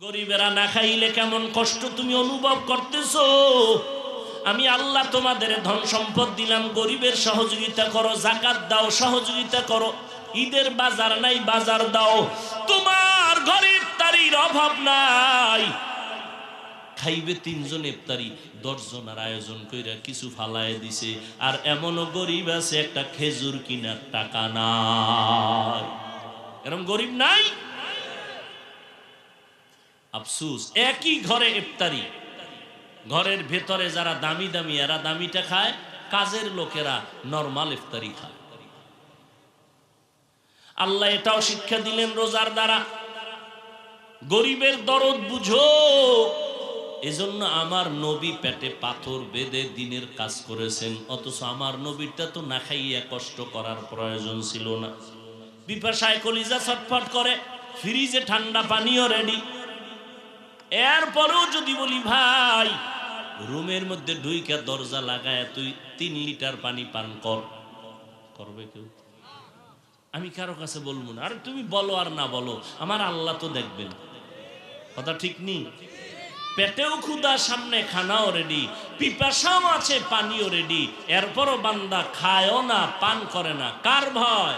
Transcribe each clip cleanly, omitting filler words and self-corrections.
গরিবেরা না খাইলে কেমন কষ্ট তুমি অনুভব করতেছো। আমি আল্লাহ তোমাদের ধন সম্পদ দিলাম, গরিবের সহযোগিতা করো, যাকাত দাও, সহযোগিতা করো। ঈদের বাজার নাই, বাজার দাও। তোমার ঘরে ইফতারির অভাব নাই, খাইবে 3 জন ইফতারি 10 জনের আয়োজন কইরা কিছু ফালায় দিছে। আর এমনও গরিব আছে একটা খেজুর কিনার টাকা নাই। এরকম গরিব নাই? আফসোস, একই ঘরে ইফতারি, ঘরের ভেতরে যারা দামি দামি এরা দামিটা খায়, কাজের লোকেরা নরমাল ইফতারি খায়। আল্লাহ এটাও শিক্ষা দিলেন রোজার দ্বারা, গরিবের দরদ বুঝো। এজন্য আমার নবী পেটে পাথর বেঁধে দিনের কাজ করেছেন, অথচ আমার নবীটা তো না খাইয়া কষ্ট করার প্রয়োজন ছিল না। পিপাসায় কলিজা ছটফট করে, ফ্রিজে ঠান্ডা পানিও রেডি। এরপরেও যদি বলি ভাই রুমের মধ্যে ঢুইকা দরজা লাগায় তুই 3 লিটার পানি পান কর, করবে কেউ? আমি কারো কাছে বলবো না। আর তুমি বলো আর না বলো, আমার আল্লাহ তো দেখবেন। কথা ঠিক নেই? পেটেও ক্ষুধা, সামনে খানাও রেডি, পিপাসাও আছে, পানিও রেডি। এরপরও বান্দা খায়ও না, পান করে না। কার ভয়?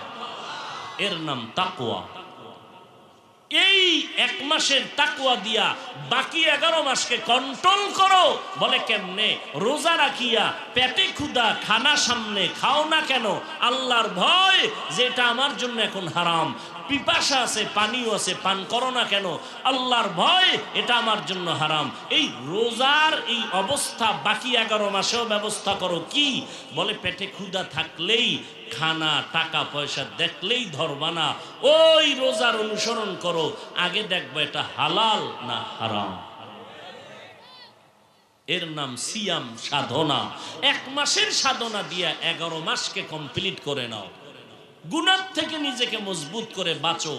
এর নাম তাকওয়া। এই 1 মাসের তাকওয়া দিয়া বাকি 11 মাসকে কন্ট্রোল করো। বলে কেমনে? রোজা রাখিয়া পেটে ক্ষুধা, খানা সামনে, খাও না কেন? আল্লাহর ভয় যে এটা আমার জন্য এখন হারাম। পিপাসা আছে, পানিও আছে, পান করো না কেন? আল্লাহর ভয় এটা আমার জন্য হারাম। এই রোজার এই অবস্থা বাকি 11 মাসেও ব্যবস্থা করো। কি বলে? পেটে ক্ষুধা থাকলেই, খানা টাকা পয়সা দেখলেই ধরবা না, ওই রোজার অনুসরণ করো। আগে দেখবো এটা হালাল না হারাম। এর নাম সিয়াম, সাধনা। 1 মাসের সাধনা দিয়া 11 মাসকে কমপ্লিট করে নাও। গুনাহ থেকে নিজেকে মজবুত করে বাঁচো।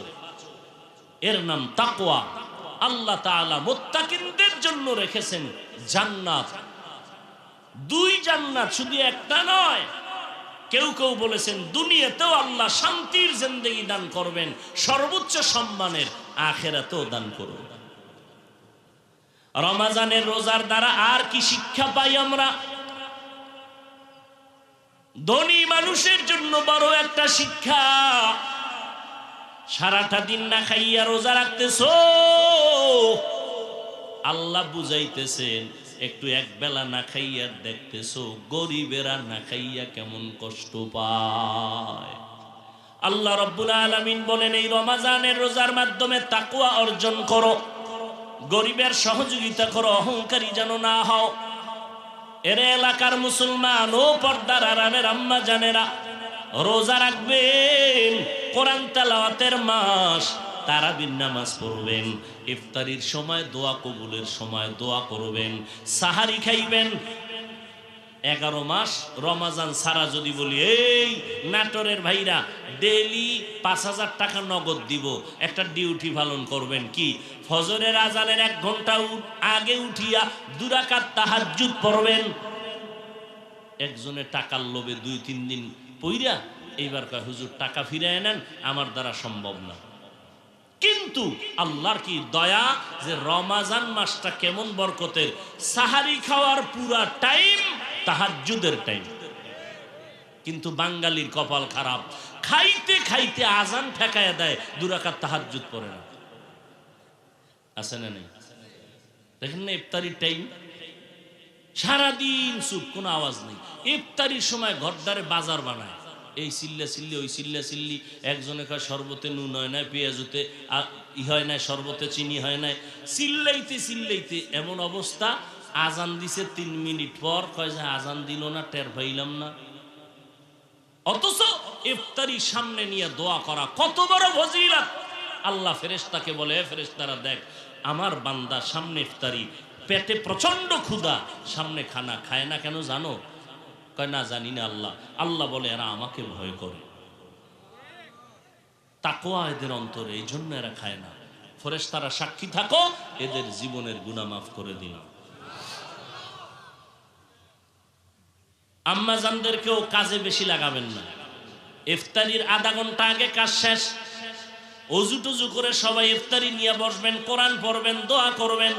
এর নাম তাকওয়া। আল্লাহ তাআলা মুত্তাকিনদের জন্য রেখেছেন জান্নাত। 2 জান্নাত, শুধু একটা নয়। কেউ কেউ বলেছেন দুনিয়াতেও আল্লাহ শান্তির জিন্দেগি দান করবেন, সর্বোচ্চ সম্মানের আখিরাতেও দান করবেন। রমজানের রোজার দ্বারা আর কি শিক্ষা পাই আমরা? ধনী মানুষের জন্য বড় একটা শিক্ষা। সারাটা দিন না খাইয়া রোজা রাখতেছো, আল্লাহ বুঝাইতেছেন। একটু একবেলা না খাইয়া দেখতেছো গরিবেরা না খাইয়া কেমন কষ্ট পায়। আল্লাহ রাব্বুল আলামিন বলেন এই রমজানের রোজার মাধ্যমে তাকওয়া অর্জন করো, গরিবের সহযোগিতা করো, অহংকারী যেন না হও। এর এলাকার মুসলমান ও পর্দার আড়ালের আম্মা জানেরা, রোজা রাখবেন, কোরআন তেলাওয়াতের মাস, তারাবির নামাজ পড়বেন, ইফতারির সময় দোয়া কবুলের সময় দোয়া করবেন, সাহারি খাইবেন। 11 মাস রমজান সারা যদি বলি এই নাটোরের ভাইরা ডেইলি 5000 টাকা নগদ দিব, একটা ডিউটি পালন করবেন। কি? ফজরের আজানের 1 ঘন্টা আগে উঠিয়া 2 রাকাত তাহাজ্জুদ পড়বেন। একজনে টাকার লোভে 2-3 দিন পইরা এইবার কয় হুজুর টাকা ফিরায় নেন, আমার দ্বারা সম্ভব না। কিন্তু আল্লাহর কি দয়া যে রমজান মাসটা কেমন বরকতের। সাহারি খাওয়ার পুরা টাইম তাহাজ্জুদের টাইম। কিন্তু বাঙালির কপাল খারাপ, খাইতে খাইতে আজান ঠেকায় দেয়, 2 রাকাত তাহাজ্জুদ পড়ে না। আছে না নেই? দেখেন না ইফতারির টাইম, সারাদিন চুপ, কোনো আওয়াজ নেই। ইফতারির সময় ঘরদারে বাজার বানায়, এই চিল্লা চিল্লি, ওই চিল্লা চিল্লি। একজনে কয় শরবতে নুন হয় না, পেঁয়াজুতে ই হয় না, শরবতে চিনি হয় না, চিল্লাইতে চিল্লাইতে এমন অবস্থা। আজান দিছে 3 মিনিট পর কয় যে আজান দিল না, টের পাইলাম না। অথচ ইফতারি সামনে নিয়ে দোয়া করা কত বড় ফজিলত। আল্লাহ ফেরেশতাকে বলে, ফেরেশতারা দেখ আমার বান্দা সামনে ইফতারি, পেটে প্রচন্ড ক্ষুধা, সামনে খানা খায় না কেন জানো? কয় না জানি না আল্লাহ। আল্লাহ বলে এরা আমাকে ভয় করে, তাকওয়া এদের অন্তরে, এই জন্য এরা খায় না। ফেরেশতারা সাক্ষী থাকো, এদের জীবনের গুনাহ মাফ করে দিলাম। আম্মা জানদেরকেও কাজে বেশি লাগাবেন না। ইফতারির আধা ঘন্টা আগে কাজ শেষ, অজু টুজু করে সবাই ইফতারি নিয়ে বসবেন, কোরআন পড়বেন, দোয়া করবেন।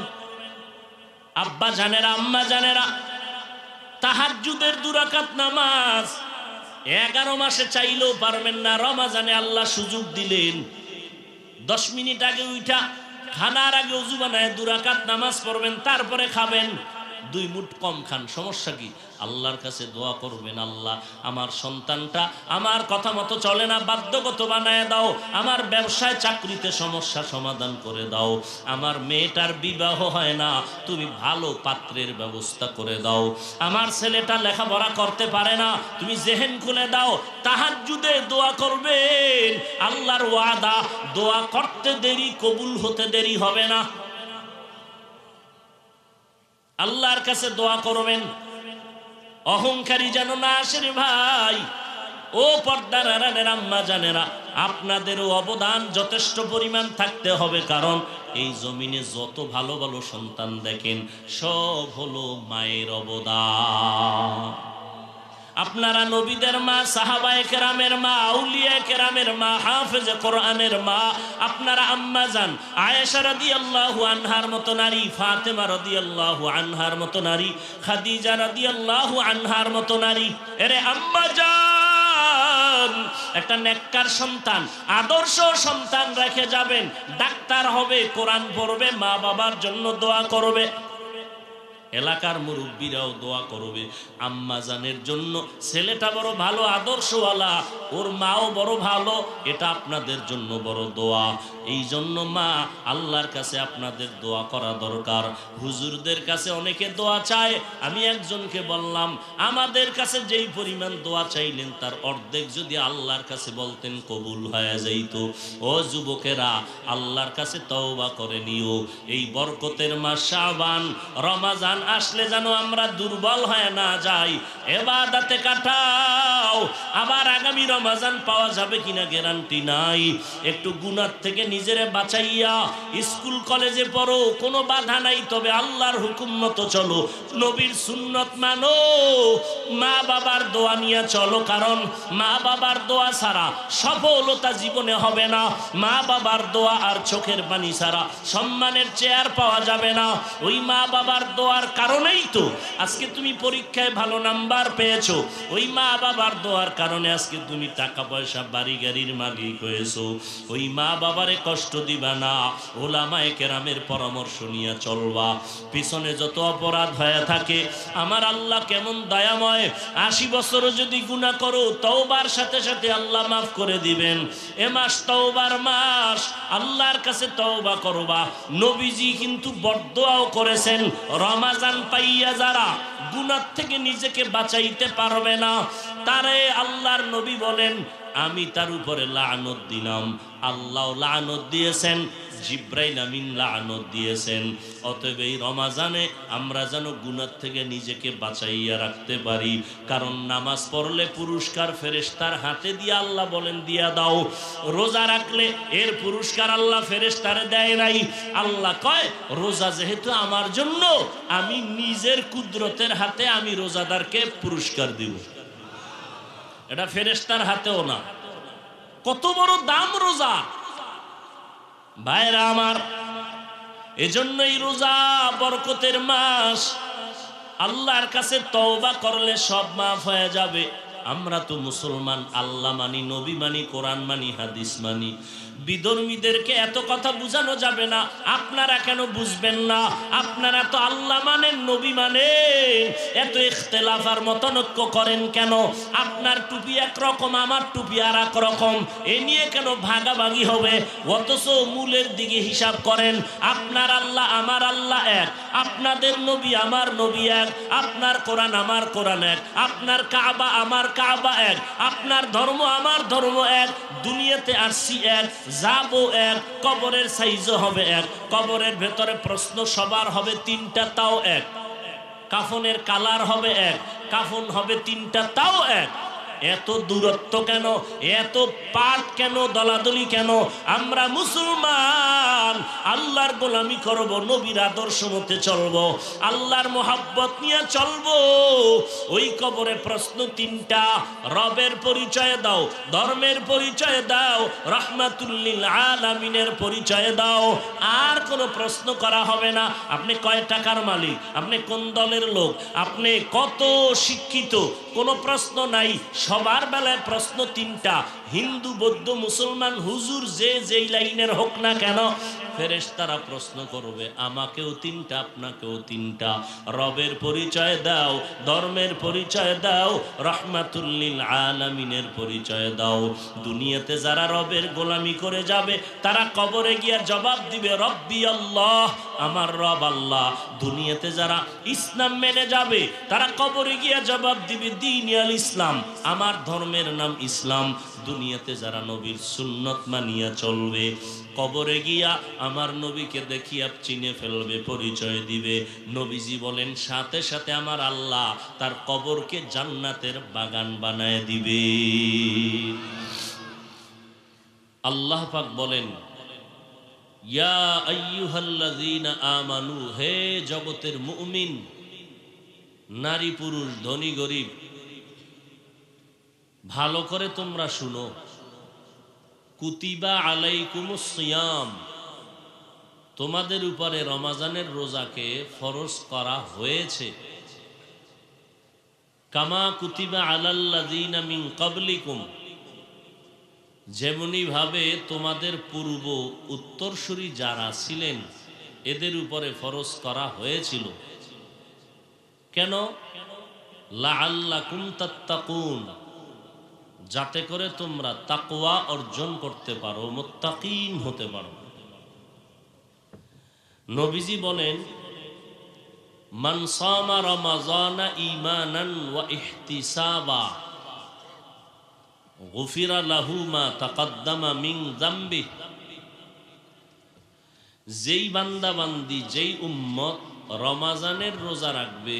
আব্বা জানেরা, আম্মা জানেরা, তাহাজ্জুদের 2 রাকাত নামাজ 11 মাসে চাইলেও পারবেন না। রমজানে আল্লাহ সুযোগ দিলেন, 10 মিনিট আগে উঠা খানার আগে ওযু বানায় 2 রাকাত নামাজ পড়বেন, তারপরে খাবেন। 2 মুঠ কম খান, সমস্যা কি? আল্লাহর কাছে দোয়া করবেন, আল্লাহ আমার সন্তানটা আমার কথা মতো চলে না, বাধ্যগত বানায় দাও। আমার ব্যবসায় চাকরিতে সমস্যা সমাধান করে দাও। আমার মেয়েটার বিবাহ হয় না, তুমি ভালো পাত্রের ব্যবস্থা করে দাও। আমার ছেলেটা লেখাপড়া করতে পারে না, তুমি জেহেন খুলে দাও। তাহাজ্জুদে দোয়া করবেন, আল্লাহর ওয়াদা, দোয়া করতে দেরি, কবুল হতে দেরি হবে না। আল্লাহর কাছে দোয়া করবেন, অহংকারী যেন না আসে রে ভাই। ও পর্দার আড়ালের আম্মা জানেরা, আপনাদেরও অবদান যথেষ্ট পরিমাণ থাকতে হবে, কারণ এই জমিনে যত ভালো ভালো সন্তান দেখেন সব হলো মায়ের অবদান। আপনারা নবীদের মা, সাহাবায়ে কেরামের মা, আউলিয়া কেরামের মা, হাফেজে কোরআনের মা। আপনারা আম্মা জান আয়েশা রাদিয়াল্লাহু আনহার মতো নারী, ফাতেমা রাদিয়াল্লাহু আনহার মতো নারী, খাদিজা রাদিয়াল্লাহু আনহার মতো নারী। এরে আম্মা জান, একটা নেককার সন্তান, আদর্শ সন্তান রেখে যাবেন। ডাক্তার হবে, কোরআন পড়বে, মা বাবার জন্য দোয়া করবে, এলাকার মুরব্বীরাও দোয়া করবে। আম্মা জানের জন্য ছেলেটা বড় ভালো, আদর্শওয়ালা, ওর মাও বড় ভালো, এটা আপনাদের জন্য বড় দোয়া। এই জন্য মা, আল্লাহর কাছে আপনাদের দোয়া করা দরকার। হুজুরদের কাছে অনেকে দোয়া চায়, আমি একজনকে বললাম, আমাদের কাছে যেই পরিমাণ দোয়া চাইলেন তার অর্ধেক যদি আল্লাহর কাছে বলতেন কবুল হয়ে যাইত। ও যুবকেরা, আল্লাহর কাছে তওবা করে নিও। এই বরকতের মাস শাবান, রমজান আসলে যেন আমরা দুর্বল হয়ে না যাই, ইবাদতে কাটাও। আবার আগামী রমজান পাওয়া যাবে কিনা গ্যারান্টি নাই। একটু গুনাহ থেকে নিজেরে বাঁচাইয়া স্কুল কলেজে পড়ো, কোনো বাধা নাই, তবে আল্লাহর হুকুম মতো চলো, নবীর সুন্নত মানো, মা বাবার দোয়া নিয়ে চলো। কারণ মা বাবার দোয়া ছাড়া সফলতা জীবনে হবে না। মা বাবার দোয়া আর চোখের পানি ছাড়া সম্মানের চেয়ার পাওয়া যাবে না। ওই মা বাবার দোয়ার কারণেই তো আজকে তুমি পরীক্ষায় ভালো নাম্বার পেয়েছো। ওই মা বাবার দোয়ার কারণে আজকে তুমি টাকা পয়সা, বাড়ি গাড়ির মালিক হয়েছো। ওই মা বাবারে কষ্ট দিবা না, ওলামায়ে কেরামের পরামর্শ নিয়ে চলবা। পিছনে যত অপরাধ হয়ে থাকে, আমার আল্লাহ কেমন দয়াময়, 80 বছরও যদি গুনাহ করো, তওবার সাথে সাথে আল্লাহ মাফ করে দিবেন। এ মাস তওবার মাস, আল্লাহর কাছে তওবা করবা। নবীজি কিন্তু বদদোয়াও করেছেন, রমজান পাইয়া যারা গুনাহ থেকে নিজেকে বাঁচাইতে পারবে না, তারে আল্লাহর নবী বলেন আমি তার উপরে লানত দিলাম। আল্লাহ লানত দিয়েছেন, জিব্রাইল আমিন লানত দিয়েছেন। অতএব এই রমজানে আমরা যেন গুনাহ থেকে নিজেকে বাঁচাইয়া রাখতে পারি। কারণ নামাজ পড়লে পুরস্কার ফেরেশতার হাতে দিয়ে আল্লাহ বলেন দিয়া দাও। রোজা রাখলে এর পুরস্কার আল্লাহ ফেরেশতারে দেয় নাই। আল্লাহ কয় রোজা যেহেতু আমার জন্য, আমি নিজের কুদরতের হাতে আমি রোজাদারকে পুরস্কার দিব, এটা ফেরেশতার হাতেও না। কত বড় দাম রোজা ভাইরা আমার। এজন্যই রোজা বরকতের মাস। আল্লাহর কাছে তওবা করলে সব মাফ হয়ে যাবে। আমরা তো মুসলমান, আল্লাহ মানি, নবী মানি, কোরআন মানি, হাদিস মানি। বিধর্মীদেরকে এত কথা বুঝানো যাবে না। আপনারা কেন বুঝবেন না? আপনারা তো আল্লাহ মানেন, নবী মানেন, এত ইখতিলাফ আর মতানৈক্য করেন কেন? আপনার টুপি একরকম, আমার টুপি আর এক রকম, এ নিয়ে কেন ভাগাভাগি হবে? অথচ মূলের দিকে হিসাব করেন, আপনার আল্লাহ আমার আল্লাহ এক, আপনাদের নবী আমার নবী এক, আপনার কোরআন আমার কোরআন এক, আপনার কাবা আমার কাবা এক, আপনার ধর্ম আমার ধর্ম এক। দুনিয়াতে আসছি এক, যাবো এক, কবরের সাইজও হবে এক, কবরের ভেতরে প্রশ্ন সবার হবে 3টা, তাও এক, কাফনের কালার হবে এক, কাফন হবে 3টা, তাও এক। এত দূরত্ব কেন, এত পাট কেন, দলাদলি কেন? আমরা মুসলমান, আল্লাহর গোলামি করব, নবীর আদর্শ মতে চলবো, আল্লাহর মোহাব্বত নিয়ে চলবো। ওই কবরে প্রশ্ন তিনটা, রবের পরিচয় দাও, ধর্মের পরিচয় দাও, রাহমাতুল লিল আলামিনের পরিচয় দাও। আর কোনো প্রশ্ন করা হবে না। আপনি কয় টাকার মালিক, আপনি কোন দলের লোক, আপনি কত শিক্ষিত, কোনো প্রশ্ন নাই। সবার বেলায় প্রশ্ন তিনটা, হিন্দু, বৌদ্ধ, মুসলমান, হুজুর যে যেই লাইনের হোক না কেন, ফেরেশতারা প্রশ্ন করবে, আমাকেও তিনটা, আপনাকেও তিনটা। রবের পরিচয় দাও, ধর্মের পরিচয় দাও, রাহমাতুল লিল আলামিনের পরিচয় দাও। দুনিয়াতে যারা রবের গোলামি করে যাবে, তারা কবরে গিয়া জবাব দিবে, রব্বি আল্লাহ, আমার রব আল্লাহ। দুনিয়াতে যারা ইসলাম মেনে যাবে, তারা কবরে গিয়া জবাব দিবে, দ্বীন আল ইসলাম, আমার ধর্মের নাম ইসলাম। দুনিয়াতে যারা নবীর সুন্নত মানিয়া চলবে, কবরে গিয়া আমার নবীকে দেখিয়া চিনে ফেলবে, পরিচয় দিবে। নবীজি বলেন, সাথে সাথে আমার আল্লাহ তার কবরকে জান্নাতের বাগান বানায় দিবে। আল্লাহ পাক বলেন, ইয়া আইয়ুহাল্লাযীনা আমানু, হে জগতের মুমিন, নারী পুরুষ, ধনী গরিব, ভালো করে তোমরা শুনো। কুতিবা আলাইকুমুস সিয়াম, তোমাদের উপরে রমজানের রোজাকে ফরজ করা হয়েছে। কামা কুতিবা আলাল্লাযীনা মিন ক্বাবলিকুম, যেমনি ভাবে তোমাদের পূর্ব উত্তরসূরি যারা ছিলেন, এদের উপরে ফরজ করা হয়েছিল। কেন? লাআল্লাকুম তাত্তাকুন, যাতে করে তোমরা তাকওয়া অর্জন করতে পারো, মুত্তাকিন হতে পারো। নবীজি বলেন, মান সামা রমাযানা ঈমানান ওয়া ইহতিসাবা গুফিরা লাহু মা তাকাদ্দামা মিন যামবি, যেই বান্দা বান্দি, যেই উম্মত রমাজানের রোজা রাখবে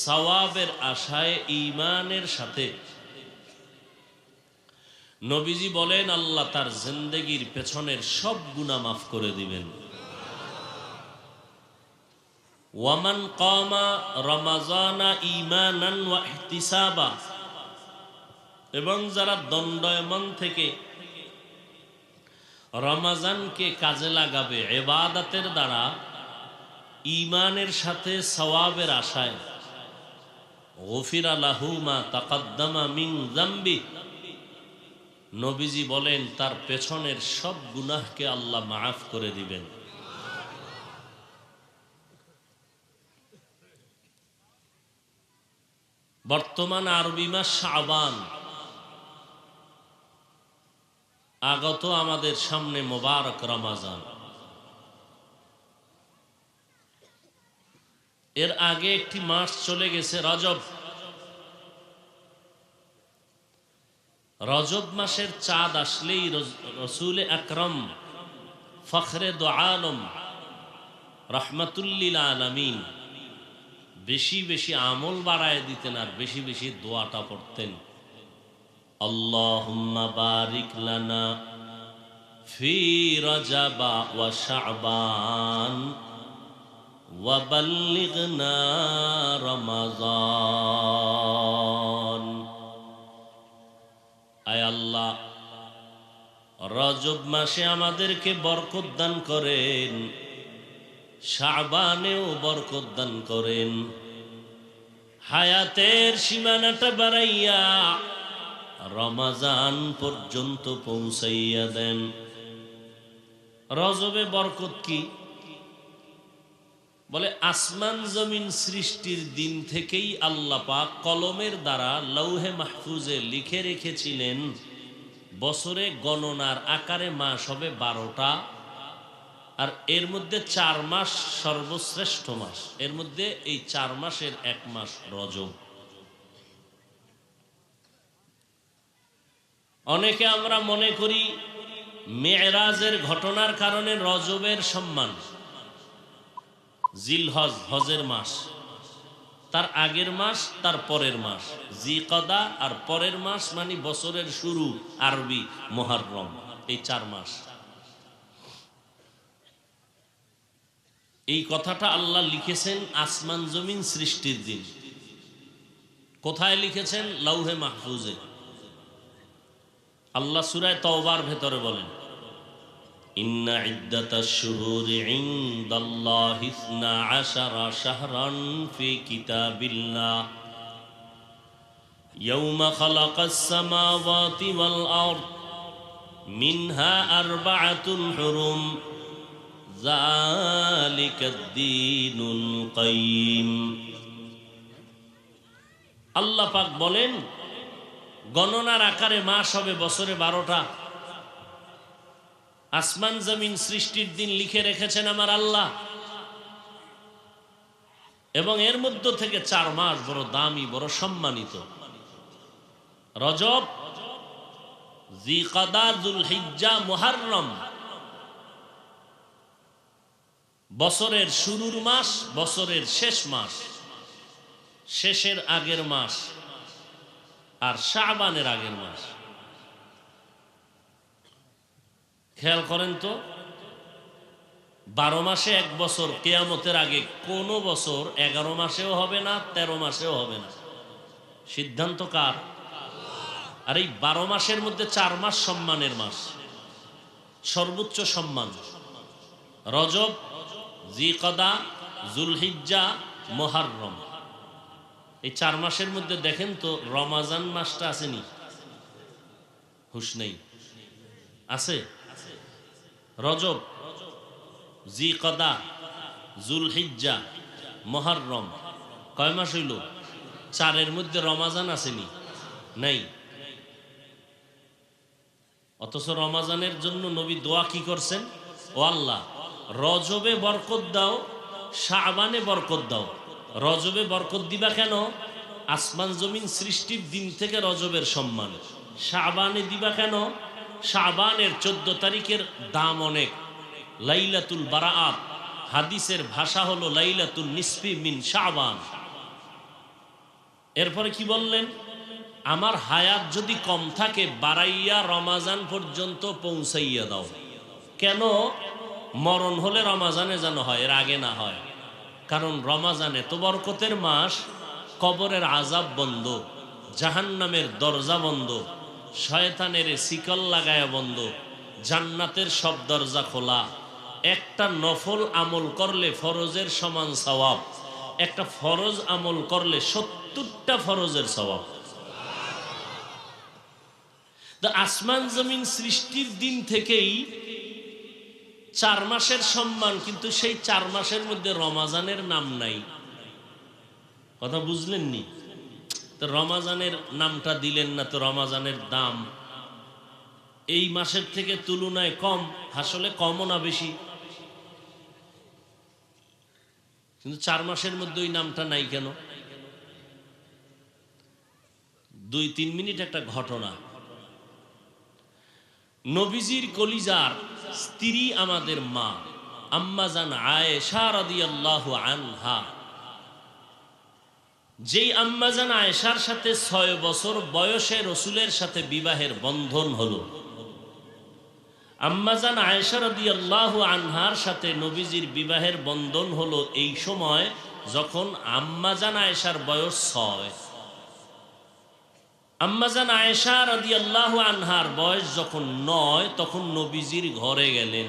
সওয়াবের আশায়, ঈমানের সাথে, নবীজি বলেন আল্লাহ তার জিন্দেগির পেছনের সব গুনাহ মাফ করে দিবেন। ওয়ামান কামা রমাযানা ঈমানান ওয়া ইহতিসাবা, এবং যারা দণ্ডায়মান থেকে রমাজানকে কাজে লাগাবে ইবাদতের দ্বারা, ঈমানের সাথে, সওয়াবের আশায়, গুফিরা লাহু মা তাকাদ্দামা মিন যামবি, নবীজি বলেন তার পেছনের সব গুনাহকে আল্লাহ মাফ করে দিবেন। বর্তমান আরবি মাস শাবান, আগত আমাদের সামনে মোবারক রমাজান। এর আগে একটি মাস চলে গেছে রজব। রজব মাসের চাঁদ আসলেই রসুল আকরম ফখরে দো আলম রাহমাতুল লিল আলামিন বেশি বেশি আমল বাড়ায় দিতেন, আর বেশি বেশি দোয়াটা পড়তেন, আল্লাহুম্মা বারিক লানা ফি রজবা ওয়া শাবান ওয়া বাল্লিগনা রমাযান। আয় আল্লাহ, রজব মাসে আমাদেরকে বরকত দান করেন, শাবানেও বরকত দান করেন, হায়াতের সীমানাটা বাড়াইয়া রমাজান পর্যন্ত পৌঁছাইয়া দেন। রজবে বরকত কি? বলে আসমান জমিন সৃষ্টির দিন থেকেই আল্লাহ পাক কলমের দ্বারা লৌহে মাহফুজে লিখে রেখেছিলেন বছরে গণনার আকারে মাস হবে 12টা, আর এর মধ্যে 4 মাস সর্বশ্রেষ্ঠ মাস। এর মধ্যে এই 4 মাসের এক মাস রজব। অনেকে আমরা মনে করি মেরাজের ঘটনার কারণে রজবের সম্মান, জিলহজ, হজের মাস, তার আগের মাস তার পরের মাস, জিকদা আর পরের মাস মানে বছরের শুরু আরবি মুহররম। এই 4 মাস। এই কথাটা আল্লাহ লিখেছেন আসমান জমিন সৃষ্টির দিন। কোথায় লিখেছেন? লাউহে মাহফুজে। আল্লাহ সূরা তাওবার ভেতরে বলেন, ইন্না ইদ্দাতাশ শুহুরি ইনদাল্লাহি 12 শাহরান ফি কিতাবিল্লাহ ইয়াওমা খালাকাস সামাওয়াতি ওয়াল আরদ মিনহা আরবাআতুন হুরুম যালিকাদ দীনুল কাইয়্যিম। আল্লাহ পাক বলেন, গণনার আকারে মাস হবে বছরে 12টা। আসমান জমিন সৃষ্টির দিন লিখে রেখেছেন আমার আল্লাহ, এবং এর মধ্য থেকে 4 মাস বড় দামি, বড় সম্মানিত। রজব, জিকদা, যুলহিজ্জা, মুহররম। বছরের শুরুর মাস, বছরের শেষ মাস, শেষের আগের মাস, আর শাবানের আগের মাস। খেয়াল করেন তো, 12 মাসে এক বছর, কিয়ামতের আগে কোন বছর 11 মাসেও হবে না, 13 মাসেও হবে না। সিদ্ধান্ত কার? আর এই 12 মাসের মধ্যে 4 মাস সম্মানের মাস, সর্বোচ্চ সম্মান। রজব, জিকদা, যুলহিজ্জা, মুহররম। এই 4 মাসের মধ্যে দেখেন তো রমাজান মাসটা আসেনি? হুশ নেই? আছে? রজব, জিকদা, যুলহিজ্জা, মুহররম, কয় মাস হইল? 4-এর মধ্যে রমাজান আসেনি? নাই। অথচ রমাজানের জন্য নবী দোয়া কি করছেন? ও আল্লাহ, রজবে বরকত দাও, শাবানে বরকত দাও। রজবে বরকত দিবা কেন? আসমান জমিন সৃষ্টির দিন থেকে রজবের সম্মান। শাবানে দিবা কেন? শাবানের 14 তারিখের দাম অনেক। লাইলাতুল বারাআত, হাদিসের ভাষা হলো লাইলাতুল নিসফি মিন শাবান। এরপরে কি বললেন? আমার হায়াত যদি কম থাকে বাড়াইয়া রমাজান পর্যন্ত পৌঁছাইয়া দাও। কেন? মরণ হলে রমাজানে যেন হয়, এর আগে না হয়। কারণ রমাজানে তো বরকতের মাস, কবরের আযাব বন্ধ, জাহান্নামের দরজা বন্ধ, শয়তানের শিকল লাগায়া বন্ধ, জান্নাতের সব দরজা খোলা। একটা নফল আমল করলে ফরজের সমান সওয়াব, একটা ফরজ আমল করলে 70টা ফরজের সওয়াব। তো আসমান জমিন সৃষ্টির দিন থেকেই 4 মাসের সম্মান, কিন্তু সেই 4 মাসের মধ্যে রমাজানের নাম নাই। কথা বুঝলেন নি? তো রমাজানের নামটা দিলেন না, তো রমাজানের দাম এই মাসের থেকে তুলনায় কম। আসলে কমও না বেশি, কিন্তু 4 মাসের মধ্যে ওই নামটা নাই কেন? 2-3 মিনিট একটা ঘটনা। নবীজির কলিজার স্ত্রী আমাদের মা আম্মাজান আয়েশা রাদিয়াল্লাহু আনহা, যেই আম্মাজান আয়েশার সাথে 6 বছর বয়সে রসুলের সাথে বিবাহের বন্ধন হলো। আম্মাজান আয়েশা রাদিয়াল্লাহু আনহার সাথে নবীজির বিবাহের বন্ধন হলো এই সময় যখন আম্মাজান আয়েশার বয়স 6। আম্মাজান আয়েশা রাদিয়াল্লাহু আনহার বয়স যখন 9, তখন নবীজির ঘরে গেলেন।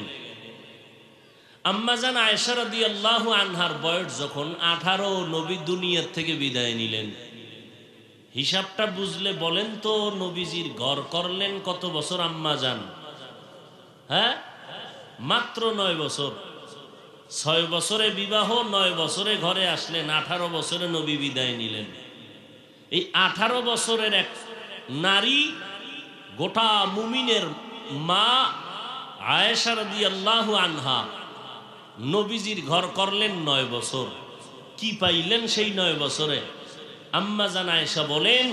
আম্মাজান আয়েশা রাদিয়াল্লাহু আনহার বয়স যখন 18, নবী দুনিয়ার থেকে বিদায় নিলেন। হিসাবটা বুঝলে বলেন তো, নবীজির ঘর করলেন কত বছর আম্মাজান? হ্যাঁ, মাত্র 9 বছর। 6 বছরে বিবাহ, 9 বছরে ঘরে আসলেন, 18 বছরে নবী বিদায় নিলেন। এই 18 বছরের এক নারী, গোটা মুমিনের মা আয়েশা রাদিয়াল্লাহু আনহা নবীজির ঘর করলেন 9 বছর। কি পাইলেন সেই 9 বছরে? আম্মাজান আয়েশা বলেন,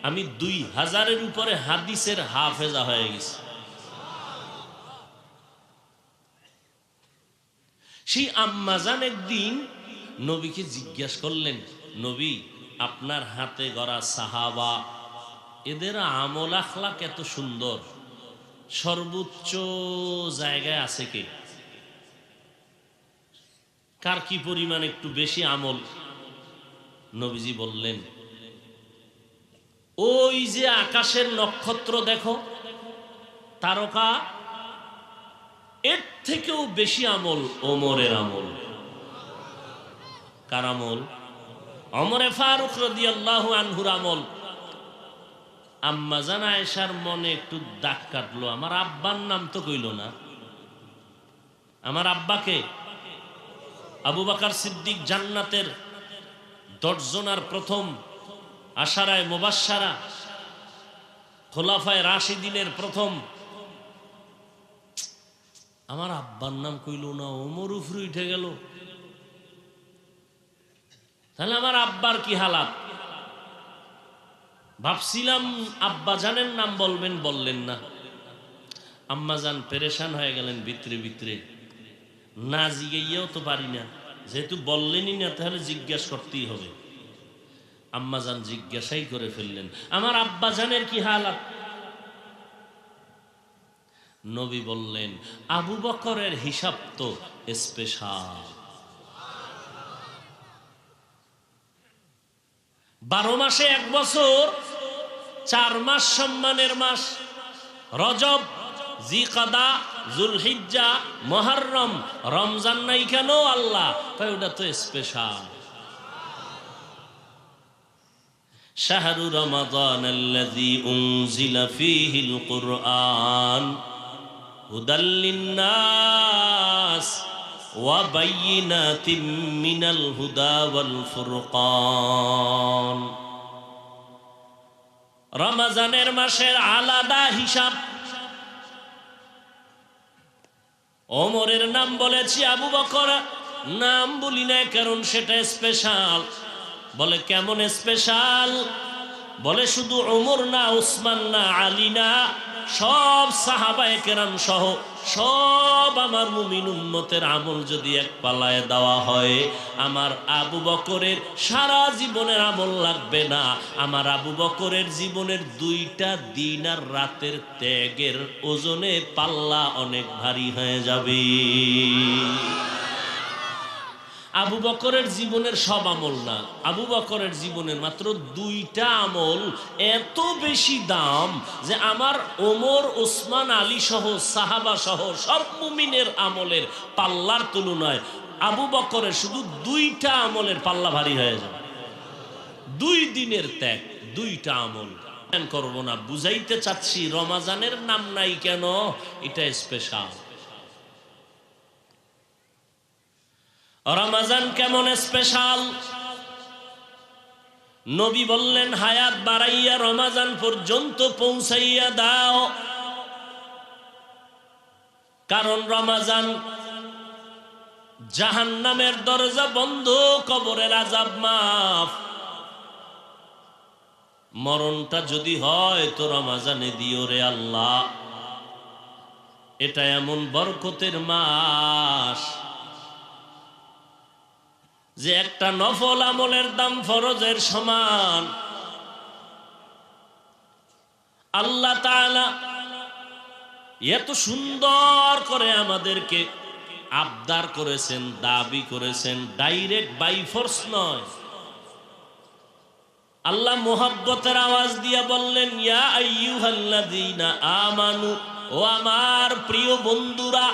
আমি 2000-এর উপরে হাদিসের হাফেজা হয়ে গেছি। সেই আম্মাজান একদিন নবীকে জিজ্ঞাসা করলেন, নবী, আপনার হাতে গড়া সাহাবা, এদের আমল আখলাক এত সুন্দর, সর্বোচ্চ জায়গায় আছে কে? কার কি পরিমাণ একটু বেশি আমল? নবীজি বললেন, ওই যে আকাশের নক্ষত্র দেখো, তারকা, এর থেকেও বেশি আমল ওমরের আমল। কার আমল? ওমরে ফারুক রাদিয়াল্লাহু আনহুর আমল। আম্মা জান আয়েশার মনে একটু দাগ কাটলো, আমার আব্বার নাম তো কইল না। আমার আব্বাকে? আবু বকর সিদ্দিক, জান্নাতের 10 জনার প্রথম, আশারায়ে মুবাশশারা, খোলাফায়ে রাশিদিনের প্রথম। আমার আব্বার নাম কইল না, ওমর উপরে উঠে গেল। তাহলে আমার আব্বার কি হালাত? ভাবছিলাম আব্বা জানের নাম বলবেন, বললেন না। আম্মা জান পেরেশান হয়ে গেলেন ভিতরে ভিতরে। না জিজ্ঞেসও তো পারি না, যেহেতু বললেনই না তাহলে জিজ্ঞাসা করতেই হবে। আম্মা জান জিজ্ঞাসাই করে ফেললেন, আমার আব্বা জানের কি হালাত? নবী বললেন, আবু বকরের হিসাব তো স্পেশাল। 12 মাসে 1 বছর, 4 মাস সম্মানের মাস, রজব, জিকাদা, জুলহিজ্জা, মুহররম, রমজান নাই কেন? আল্লাহ তাই ওটা তো স্পেশাল। শাহরু রমাদান আল্লাযী উনজিলা ফীহিল কুরআন হুদাল লিন্নাস ওয়া বাইয়িনাতিম মিনাল হুদা ওয়াল ফুরকান। রমজানের মাসের আলাদা হিসাব। ওমরের নাম বলেছি, আবু বকর নাম বলি না, কারণ সেটা স্পেশাল। বলে কেমন স্পেশাল? বলে শুধু ওমর না, উসমান না, আলী না, সব সাহাবায়ে কেরাম সহ সব আমার মুমিন উম্মতের আমল যদি এক পাল্লায় দেওয়া হয়, আমার আবু বকরের সারা জীবনের আমল লাগবে না। আমার আবু বকরের জীবনের 2টা দিন আর রাতের ত্যাগের ওজনে পাল্লা অনেক ভারী হয়ে যাবে। আবু বকরের জীবনের সব আমল না, আবু বকরের জীবনের মাত্র 2টা আমল এত বেশি দাম যে আমার ওমর, উসমান, আলী সহ সাহাবা সহ সব মুমিনের আমলের পাল্লার তুলনায় আবু বকরের শুধু 2টা আমলের পাল্লা ভারী হয়ে যাবে। 2 দিনের ত্যাগ, 2টা আমল। করবো না, বুঝাইতে চাচ্ছি রমজানের নাম নাই কেন, এটা স্পেশাল। রমজান কেমন স্পেশাল? নবী বললেন, হায়াত বাড়াইয়া রমজান পর্যন্ত পৌঁছাইয়া দাও, কারণ রমজান জাহান্নামের দরজা বন্ধ, কবরের আযাব মাফ। মরণটা যদি হয় তো রমজানে দিও রে আল্লাহ। এটা এমন বরকতের মাস যে একটা নফল আমলের দাম ফরজের সমান। আল্লাহ তাআলা এত সুন্দর করে আমাদেরকে আবদার করেছেন, দাবি করেছেন, ডাইরেক্ট বাই ফোর্স নয়। আল্লাহ মোহাব্বতের আওয়াজ দিয়া বললেন, ইয়া আইয়ুহাল্লাযীনা আমানু, ও আমার প্রিয় বন্ধুরা।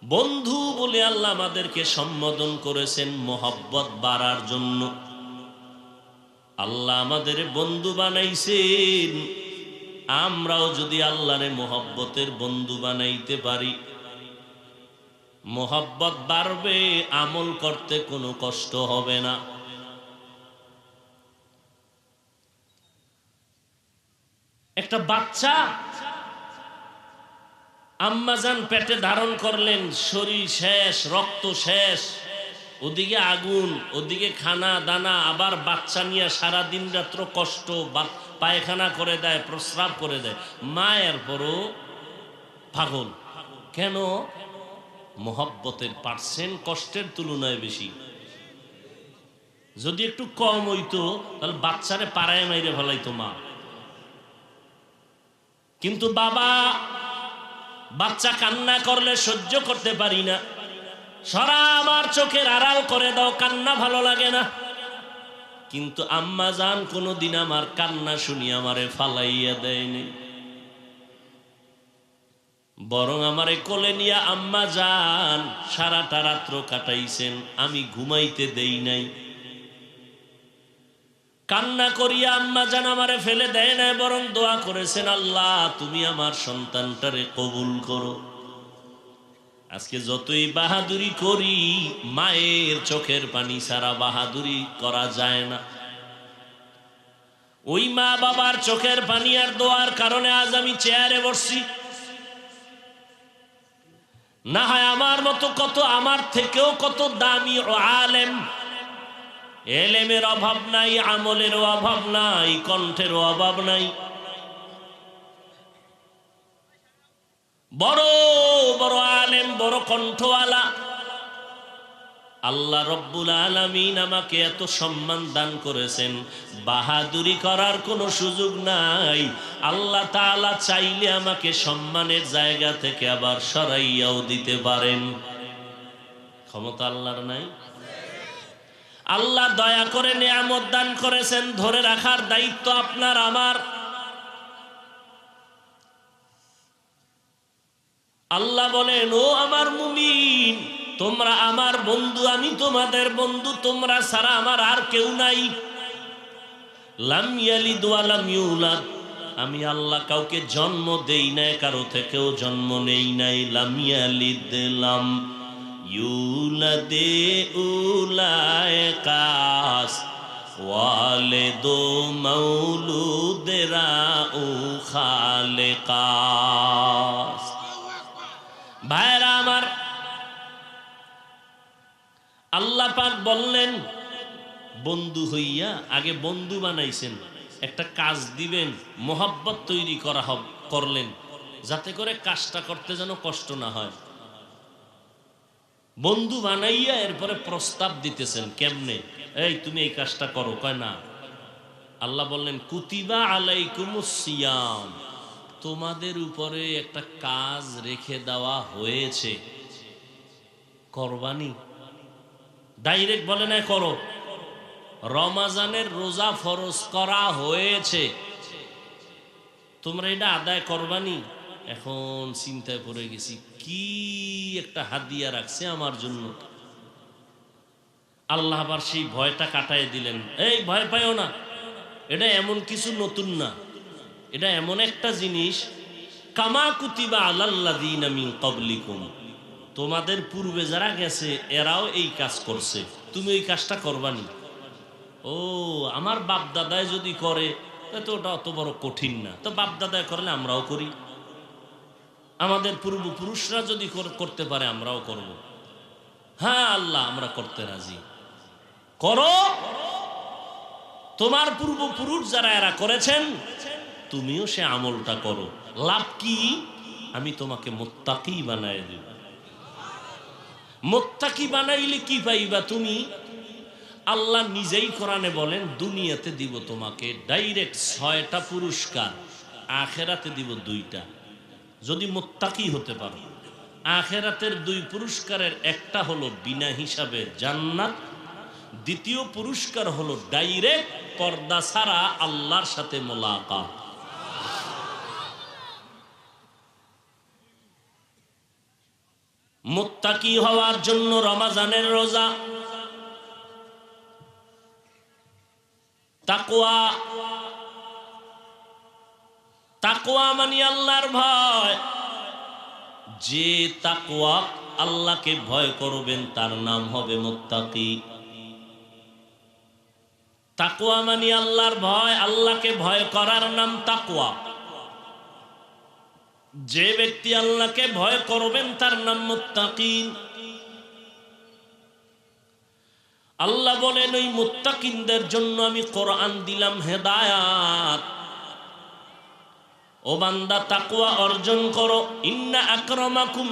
বন্ধু বলে আল্লাহ আমাদেরকে সম্বোধন করেছেন মোহাব্বত বাড়ার জন্য। আল্লাহ আমাদের বন্ধু বানাইছেন, আমরাও যদি আল্লাহরে মোহাব্বতের বন্ধু বানাইতে পারি, মোহাব্বত বাড়বে, আমল করতে কোনো কষ্ট হবে না। একটা বাচ্চা আম্মাজান পেটে ধারণ করলেন, শরীর শেষ, রক্ত শেষ, ওদিকে আগুন, ওদিকে খানা দানা, আবার বাচ্চা নিয়ে সারাদিন রাত্র কষ্ট, পায়খানা করে দেয়, প্রস্রাব করে দেয়, মায়ের পরও পাগল। কেন? মোহব্বতের পার্সেন্ট কষ্টের তুলনায় বেশি। যদি একটু কম হইতো তাহলে বাচ্চারে পাড়ায় মাইরে ফেলাইতো মা। কিন্তু বাবা বাচ্চা কান্না করলে সহ্য করতে পারি না, সরা আমার চোখের আড়াল করে দাও, কান্না ভালো লাগে না। কিন্তু আম্মা জান কোনোদিন আমার কান্না শুনি আমারে ফালাইয়া দেয়নি, বরং আমারে কোলে নিয়ে আম্মা জান সারাটা রাত্র কাটাইছেন, আমি ঘুমাইতে দেই নাই। কান্না করিয়া আম্মা জান আমারে ফেলে দেয় না, বরং দোয়া করেছেন, আল্লাহ তুমি আমার সন্তানটারে কবুল করো। আজকে যতই বাহাদুরি করি, মায়ের চোখের পানি ছাড়া বাহাদুরি করা যায় না। ওই মা বাবার চোখের পানি আর দোয়ার কারণে আজ আমি চেয়ারে বসছি। না হয় আমার মতো কত, আমার থেকেও কত দামি ও আলেম, এলেমের অভাব নাই, আমলের অভাব নাই, কণ্ঠের অভাব নাই, বড় বড় আলেম, বড় কণ্ঠওয়ালা। আল্লাহ রব্বুল আলামিন আমাকে এত সম্মান দান করেছেন, বাহাদুরি করার কোনো সুযোগ নাই। আল্লাহ তাআলা চাইলে আমাকে সম্মানের জায়গা থেকে আবার সরাইয়াও দিতে পারেন। ক্ষমতা আল্লাহর নাই? আল্লাহ দয়া করে নিয়ামত দান করেছেন, ধরে রাখার দায়িত্ব আপনার আমার। আল্লাহ বলেন, ও আমার মুমিন, তোমরা আমার বন্ধু, আমি তোমাদের বন্ধু, তোমরা ছাড়া আমার আর কেউ নাই। লাম ইয়ালিদ ওয়া লাম ইউলাদ, আমি আল্লাহ কাউকে জন্ম দেই নাই, কারো থেকেও জন্ম নেই নাই। লাম ইয়ালিদ লাম ইউলাদে উলায়কাস ওয়ালিদু মাউলুদেরা উ খালেকাস। ভাইরা আমার, আল্লাহ পাক বললেন, বন্ধু হইয়া আগে বন্ধু বানাইছেন, একটা কাজ দিবেন, মোহাব্বত তৈরি করলেন, যাতে করে কাজটা করতে যেন কষ্ট না হয়। বন্ধু বানাইয়া এরপরে প্রস্তাব দিতেছেন, কেমনে, এই তুমি এই কাজটা করো, কয় না। আল্লাহ বললেন, কুতিবা আলাইকুমুস সিয়াম, তোমাদের উপরে একটা কাজ রেখে দেওয়া হয়েছে, কোরবানি। ডাইরেক্ট বলে না করো, রমাজানের রোজা ফরজ করা হয়েছে, তোমরা এটা আদায় করবানি। এখন চিন্তায় পড়ে গেছি, কি একটা হাদিয়া রাখছে আমার জন্য। আল্লাহ আবার সেই ভয়টা কাটায় দিলেন, এই ভয় পাইও না, এটা এমন কিছু নতুন না, এটা এমন একটা জিনিস, কামা কুতিবা আলাল্লাযীনা মিন ক্বাবলিকুম, তোমাদের পূর্বে যারা গেছে এরাও এই কাজ করছে, তুমি এই কাজটা করবানি। ও, আমার বাপ দাদায় যদি করে তো ওটা অত বড় কঠিন না, তো বাপ দাদায় করলে আমরাও করি, আমাদের পূর্বপুরুষরা যদি করতে পারে আমরাও করব। হ্যাঁ আল্লাহ, আমরা করতে রাজি, করো। তোমার পূর্বপুরুষ যারা এরা করেছেন, তুমিও সে আমলটা করো। লাভ কি? আমি তোমাকে মুত্তাকি বানায় দেব। মুত্তাকি বানাইলে কি পাইবা তুমি? আল্লাহ নিজেই কোরআনে বলেন, দুনিয়াতে দিব তোমাকে ডাইরেক্ট 6টা পুরস্কার, আখেরাতে দিব 2টা, যদি মুত্তাকি হতে পারো। আখেরাতের 2 পুরস্কারের একটা হলো বিনা হিসাবে জান্নাত, দ্বিতীয় পুরস্কার হলো ডাইরেক্ট পর্দা ছাড়া আল্লাহর সাথে মোলাকাত। মুত্তাকি হওয়ার জন্য রমজানের রোজা, তাকওয়া, তাকওয়া মানে আল্লাহর ভয়। যে তাকওয়া, আল্লাহকে ভয় করবেন, তার নাম হবে মুত্তাকি। তাকওয়া মানে আল্লাহর ভয়, আল্লাহকে ভয় করার নাম তাকওয়া। যে ব্যক্তি আল্লাহকে ভয় করবেন তার নাম মুত্তাকি। আল্লাহ বলেন, ওই মুত্তাকিনদের জন্য আমি কোরআন দিলাম হেদায়াত। ও বান্দা, তাকওয়া অর্জন করো। ইন্না আকরামাকুম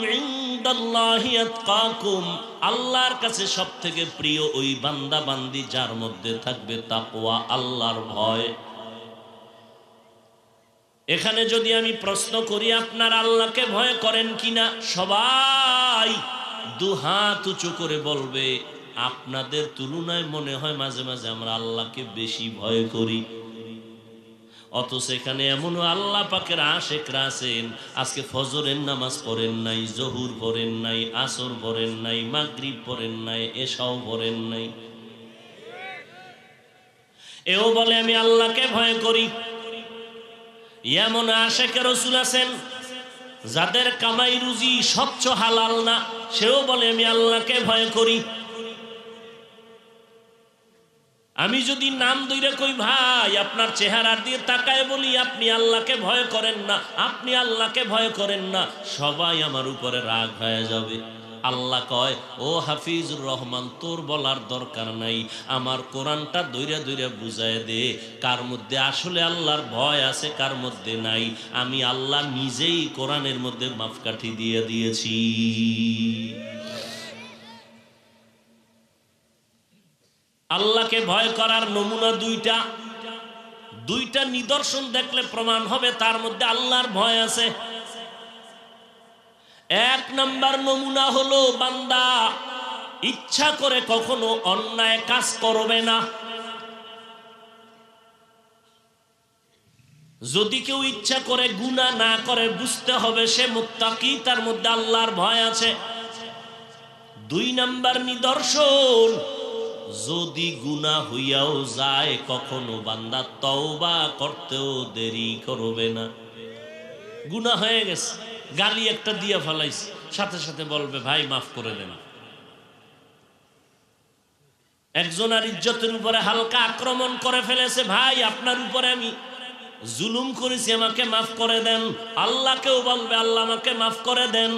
ইনদাল্লাহি আতকাকুম, আল্লাহর কাছে সবথেকে প্রিয় ওই বান্দা বান্দি যার মধ্যে থাকবে তাকওয়া, আল্লাহর ভয়। এখানে যদি আমি প্রশ্ন করি আপনার আল্লাহকে ভয় করেন কিনা, সবাই দুহাত উঁচু করে বলবে আপনাদের তুলনায় মনে হয় মাঝে মাঝে আমরা আল্লাহকে বেশি ভয় করি। অথচ এখানে এমনও আল্লাহ পাকের আশেকরা আছেন, আজকে ফজরের নামাজ পড়েন নাই, জহুর পড়েন নাই, আসর পড়েন নাই, মাগরিব পড়েন নাই, এশাও পড়েন নাই, এও বলে আমি আল্লাহকে ভয় করি। এমন আশেকের রাসূল আছেন যাদের কামাই রুজি স্বচ্ছ হালাল না, সেও বলে আমি আল্লাহকে ভয় করি। আমি যদি নাম ধরে কই ভাই আপনার চেহারার দিয়ে তাকায় বলি আপনি আল্লাহকে ভয় করেন না, আপনি আল্লাহকে ভয় করেন না, সবাই আমার উপরে রাগ হয়ে যাবে। আল্লাহ কয়, ও হাফিজুর রহমান, তোর বলার দরকার নাই, আমার কোরআনটা দইরা দইরা বুঝায় দে কার মধ্যে আসলে আল্লাহর ভয় আছে কার মধ্যে নাই। আমি আল্লাহ নিজেই কোরআনের মধ্যে মাপকাঠি দিয়ে দিয়েছি। আল্লাহকে ভয় করার নমুনা দুইটা নিদর্শন দেখলে প্রমাণ হবে তার মধ্যে আল্লাহর ভয় আছে। এক নাম্বার নমুনা হলো বান্দা ইচ্ছা করে কখনো অন্যায় কাজ করবে না। যদি কেউ ইচ্ছা করে গুনাহ না করে, বুঝতে হবে সে মুত্তাকি, তার মধ্যে আল্লাহর ভয় আছে। দুই নাম্বার নিদর্শন, যদি গুনাহ হইয়াও যায় কখনো বান্দা তওবা করতেও দেরি করবে না। গুনাহ হয়ে গেছে, গালি একটা দিয়া ফেলাইছে, সাথে সাথে বলবে ভাই মাফ করে দেন। একজনের ইজ্জতের উপরে হালকা আক্রমণ করে ফেলেছে, ভাই আপনার উপরে আমি জুলুম করেছি, আমাকে মাফ করে দেন। আল্লাহকেও বলবে আল্লাহ আমাকে মাফ করে দেন।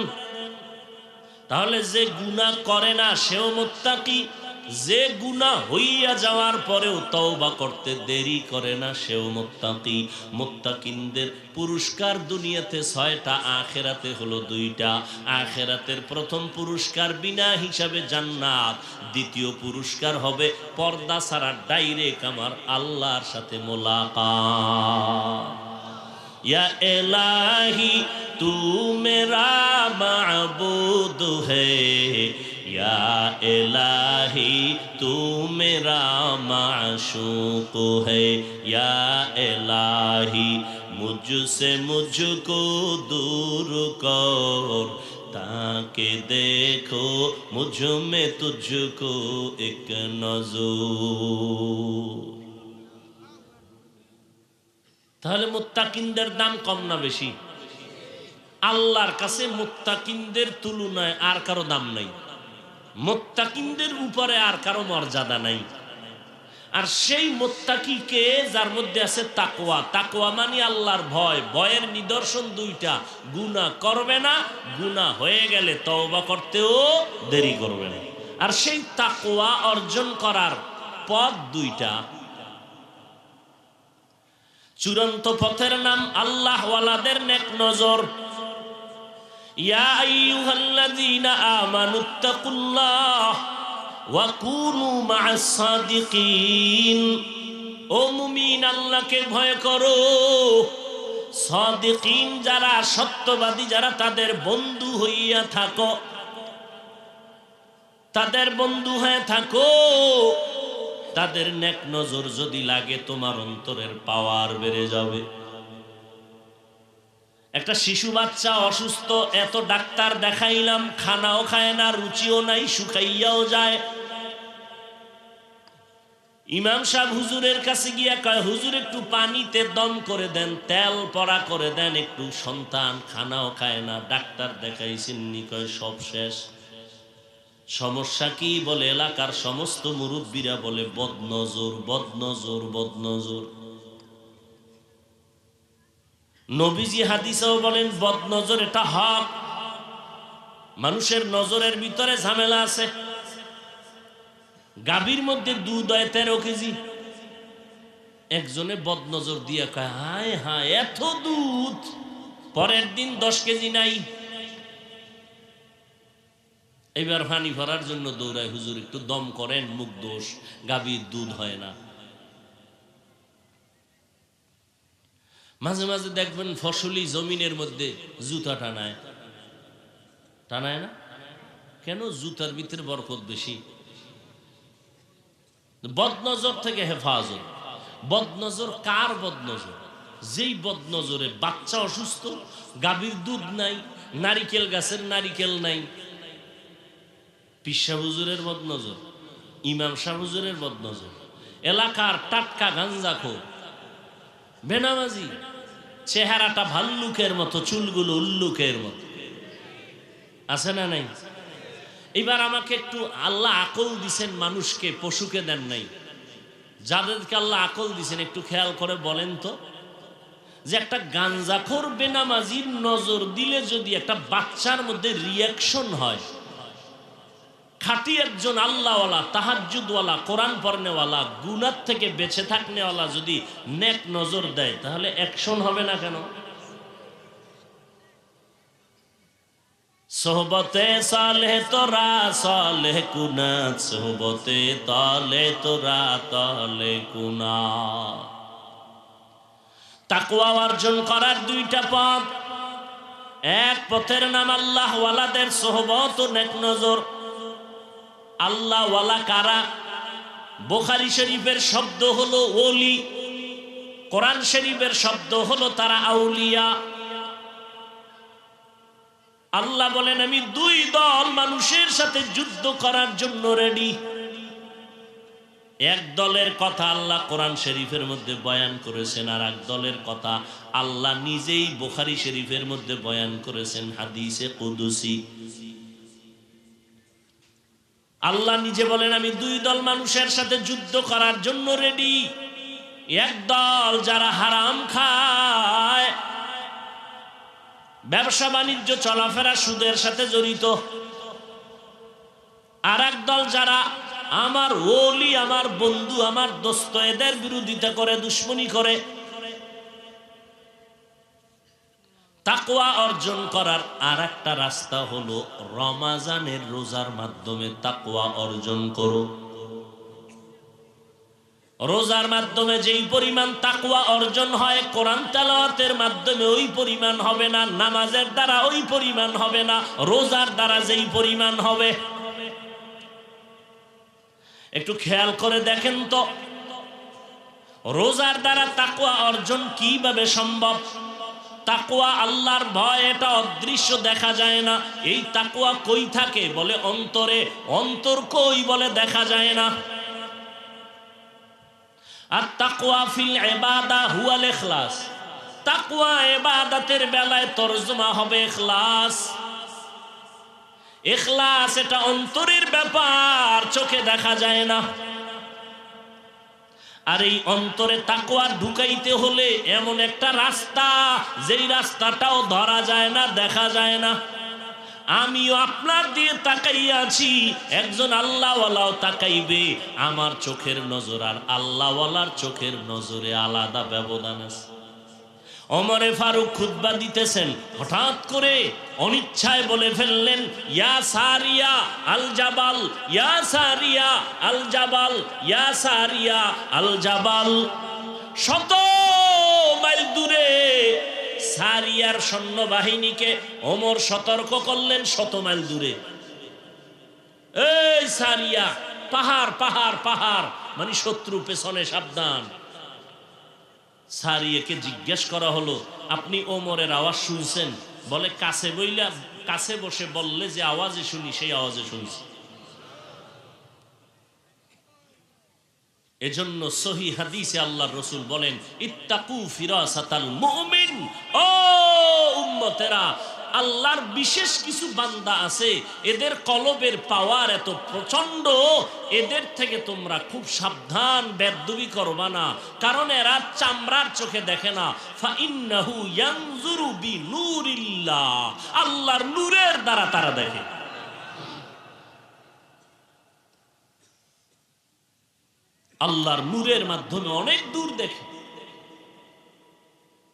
তাহলে যে গুনাহ করে না সেও মুত্তাকি, যে গুনাহ হইয়া যাওয়ার পরেও তওবা করতে দেরি করে না সেও মুত্তাকি। মুত্তাকিনদের পুরস্কার দুনিয়াতে 6টা, আখিরাতে হলো 2টা। আখিরাতের প্রথম পুরস্কার বিনা হিসাবে জান্নাত, দ্বিতীয় পুরস্কার হবে পর্দা ছাড়া ডাইরেক্ট আমার আল্লাহর সাথে মোলাকাত। या इलाही तू मेरा माबूद है, या इलाही तू मेरा माशूक है, या इलाही मुझसे मुझको दूर कर, ताकि देखो मुझ में तुझको एक नजर। তাহলে মুত্তাকিনদের দাম কম না বেশি? আল্লাহর কাছে মুত্তাকিনদের তুলনায় আর কারো দাম নাই, মুত্তাকিনদের উপরে আর কারো মর্যাদা নাই। আর সেই মুত্তাকিকে যার মধ্যে আছে তাকওয়া, তাকওয়া মানে আল্লাহর ভয়। ভয়ের নিদর্শন 2টা, গুনাহ করবে না, গুনাহ হয়ে গেলে তওবা করতেও দেরি করবে না। আর সেই তাকওয়া অর্জন করার পথ 2টা। চূড়ান্ত পথের নাম আল্লাহ ওয়ালাদের নেক নজর। ইয়া আইয়ুহাল্লাযীনা আমানুত্তাকুল্লাহ ওয়া কুনু মা'আস সাদিকিন। ও মুমিন, আল্লাহকে ভয় করো। সাদিকিন যারা, সত্যবাদী যারা, তাদের বন্ধু হইয়া থাকো, তাদের বন্ধু হয়ে থাকো। তাদের নেক নজর যদি লাগে তোমার অন্তরের পাওয়ার বেড়ে যাবে। একটা শিশু বাচ্চা অসুস্থ, এত ডাক্তার দেখাইলাম, খানাও খায় না, রুচিও নাই, শুকাইয়াও যায়। ইমাম সাহেব হুজুরের কাছে গিয়া কয়, হুজুর একটু পানিতে দম করে দেন, তেল পড়া করে দেন একটু। সন্তান খানাও খায় না, ডাক্তার দেখাইছেননি, কয় সব শেষ। সমস্যা কি? বলে এলাকার সমস্ত মুরব্বীরা বলে বদনজর, বদনজর, বদনজর। নবীজি হাদিসেও বলেন বদনজর এটা হক। মানুষের নজরের ভিতরে ঝামেলা আছে। গাভীর মধ্যে দুধ হয় 13 কেজি, একজনে বদনজর দিয়ে কয় হায় হায় এত দুধ, পরের দিন 10 কেজি নাই। এবার পানি ভরার জন্য দৌড়ায়, হুজুর একটু দম করেন, মুখ দোষ, গাভীর দুধ হয় না। মাঝে মাঝে দেখবেন ফসলি জমিনের মধ্যে জুতা টানায়, টানায় না কেন? জুতার ভিতরে বরকত বেশি। বদনজর থেকে হেফাজত। বদনজর কার বদনজর? যেই বদনজরে বাচ্চা অসুস্থ, গাভীর দুধ নাই, নারিকেল গাছের নারিকেল নাই, পীর সাহেব হুজুরের বদনজর, ইমাম সাহেব হুজুরের বদনজর, এলাকার টাটকা গাঞ্জাখোর, বেনামাজি, চেহারাটা ভাল্লুকের মতো, চুলগুলো উল্লুকের মতো, আছে না নাই? এবার আমাকে একটু, আল্লাহ আকল দিছেন মানুষকে, পশুকে দেন নাই। যাদেরকে আল্লাহ আকল দিছেন একটু খেয়াল করে বলেন তো, যে একটা গাঞ্জাখোর বেনামাজির নজর দিলে যদি একটা বাচ্চার মধ্যে রিয়াকশন হয়, খাঁটি একজন আল্লাহওয়ালা, তাহাজ্জুদওয়ালা, কোরআন পড়নেওয়ালা, গুনাহ থেকে বেঁচে থাকনেওয়ালা যদি নেক নজর দেয়, তাহলে অ্যাকশন হবে না কেন? সোহবতে সালেহ তোরা সালেহ কুনাত, সোহবতে তালে তোরা তালে কুনাত। তাকওয়া অর্জন করার দুইটা পথ। এক পথের নাম আল্লাহ ওয়ালাদের সোহবত ও নেক নজর। আল্লাহ ওয়ালা কারা? বুখারী শরীফের শব্দ হলো ওলি, কোরআন শরীফের শব্দ হলো তারা আউলিয়া। আল্লাহ বলেন আমি দুই দল মানুষের সাথে যুদ্ধ করার জন্য রেডি। এক দলের কথা আল্লাহ কোরআন শরীফের মধ্যে বয়ান করেছেন, আর এক দলের কথা আল্লাহ নিজেই বুখারী শরীফের মধ্যে বয়ান করেছেন হাদিসে কুদসি। আল্লাহ নিজে বলেন আমি দুই দল মানুষের সাথে যুদ্ধ করার জন্য রেডি। এক দল যারা হারাম খায়, ব্যবসা বাণিজ্য চলাফেরা সুদের সাথে জড়িত, আর এক দল যারা আমার ওলি, আমার বন্ধু, আমার দোস্ত, এদের বিরোধিতা করে, দুশ্মনী করে। তাকওয়া অর্জন করার আর একটা রাস্তা হলো রমাজানের রোজার মাধ্যমে তাকওয়া অর্জন করো। রোজার মাধ্যমে যেই পরিমাণ তাকওয়া অর্জন হয়, কোরআন তেলাওয়াতের মাধ্যমে ওই পরিমাণ হবে না, নামাজের দ্বারা ওই পরিমাণ হবে না, রোজার দ্বারা যেই পরিমাণ হবে। একটু খেয়াল করে দেখেন তো, রোজার দ্বারা তাকওয়া অর্জন কিভাবে সম্ভব? তাকওয়া আল্লাহর ভয়, এটা অদৃশ্য, দেখা যায় না। এই তাকওয়া কই থাকে? বলে অন্তরে। অন্তর কই? বলে দেখা যায় না। আর তাকওয়া ফিল ইবাদা হুয়াল ইখলাস। তাকওয়া ইবাদতের বেলায় তরজমা হবে ইখলাস। ইখলাস এটা অন্তরের ব্যাপার, চোখে দেখা যায় না। আর এই অন্তরে তাকওয়া ঢুকাইতে হলে এমন একটা রাস্তা, যেই রাস্তাটাও ধরা যায় না, দেখা যায় না। আমিও আপনার দিয়ে তাকাইয়াছি, একজন আল্লাহওয়ালাও তাকাইবে। আমার চোখের নজর আর আল্লাহওয়ালার চোখের নজরে আলাদা ব্যবধান আছে। ওমরে ফারুক খুতবা দিতেছেন, হঠাৎ করে অনিচ্ছায় বলে ফেললেন, ইয়া সারিয়া আল জাবাল, ইয়া সারিয়া আল জাবাল, ইয়া সারিয়া আল জাবাল। 100 মাইল দূরে সারিয়ার সৈন্যবাহিনীকে ওমর সতর্ক করলেন, 100 মাইল দূরে। এই সারিয়া, পাহাড় পাহাড় পাহাড়, মানে শত্রু পেছনে, সাবধান। সারিয়াকে জিজ্ঞেস করা হলো, আপনি ওমরের আওয়াজ শুনছেন? বলে কাছে বইলা, কাছে বসে বললে যে আওয়াজে শুনি, সেই আওয়াজে শুনছি। এজন্য সহিহ হাদিসে আল্লাহর রাসূল বলেন, ইত্তাকু ফিরাসাতাল মুমিন। ও উম্মতেরা, আল্লাহর বিশেষ কিছু বান্দা আছে, এদের কলবের পাওয়ার এত প্রচন্ড, এদের থেকে তোমরা খুব সাবধান, বেয়াদবি করবা না। কারণ এরা চামড়ার চোখে দেখে না। ফাইন্নাহু ইয়ানজুরু বিনূরিল্লাহ, আল্লাহর নূরের দ্বারা তারা দেখে। আল্লাহর নূরের মাধ্যমে অনেক দূর দেখে।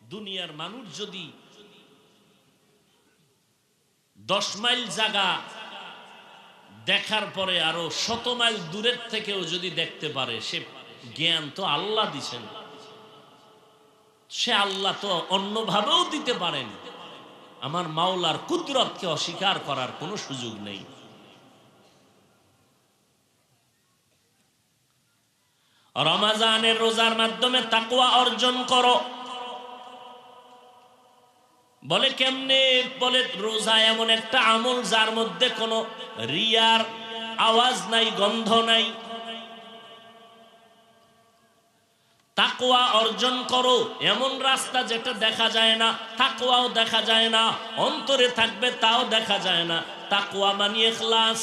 দুনিয়ার মানুষ যদি 10 মাইল জায়গা দেখার পরে আরো 100 মাইল দূরের থেকেও যদি দেখতে পারে, সে জ্ঞান তো আল্লাহ দিছেন, সে আল্লাহ তো অন্যভাবেও দিতে পারেন। আমার মাওলার কুদরতকে অস্বীকার করার কোনো সুযোগ নেই। রমজানের রোজার মাধ্যমে তাকওয়া অর্জন করো। বলে কেমনে? বলে রোজা এমন একটা আমল যার মধ্যে কোনো রিয়ার আওয়াজ নাই, গন্ধ নাই। তাকওয়া অর্জন করো, এমন রাস্তা যেটা দেখা যায় না, তাকওয়াও দেখা যায় না, অন্তরে থাকবে তাও দেখা যায় না। তাকওয়া মানে ইখলাস,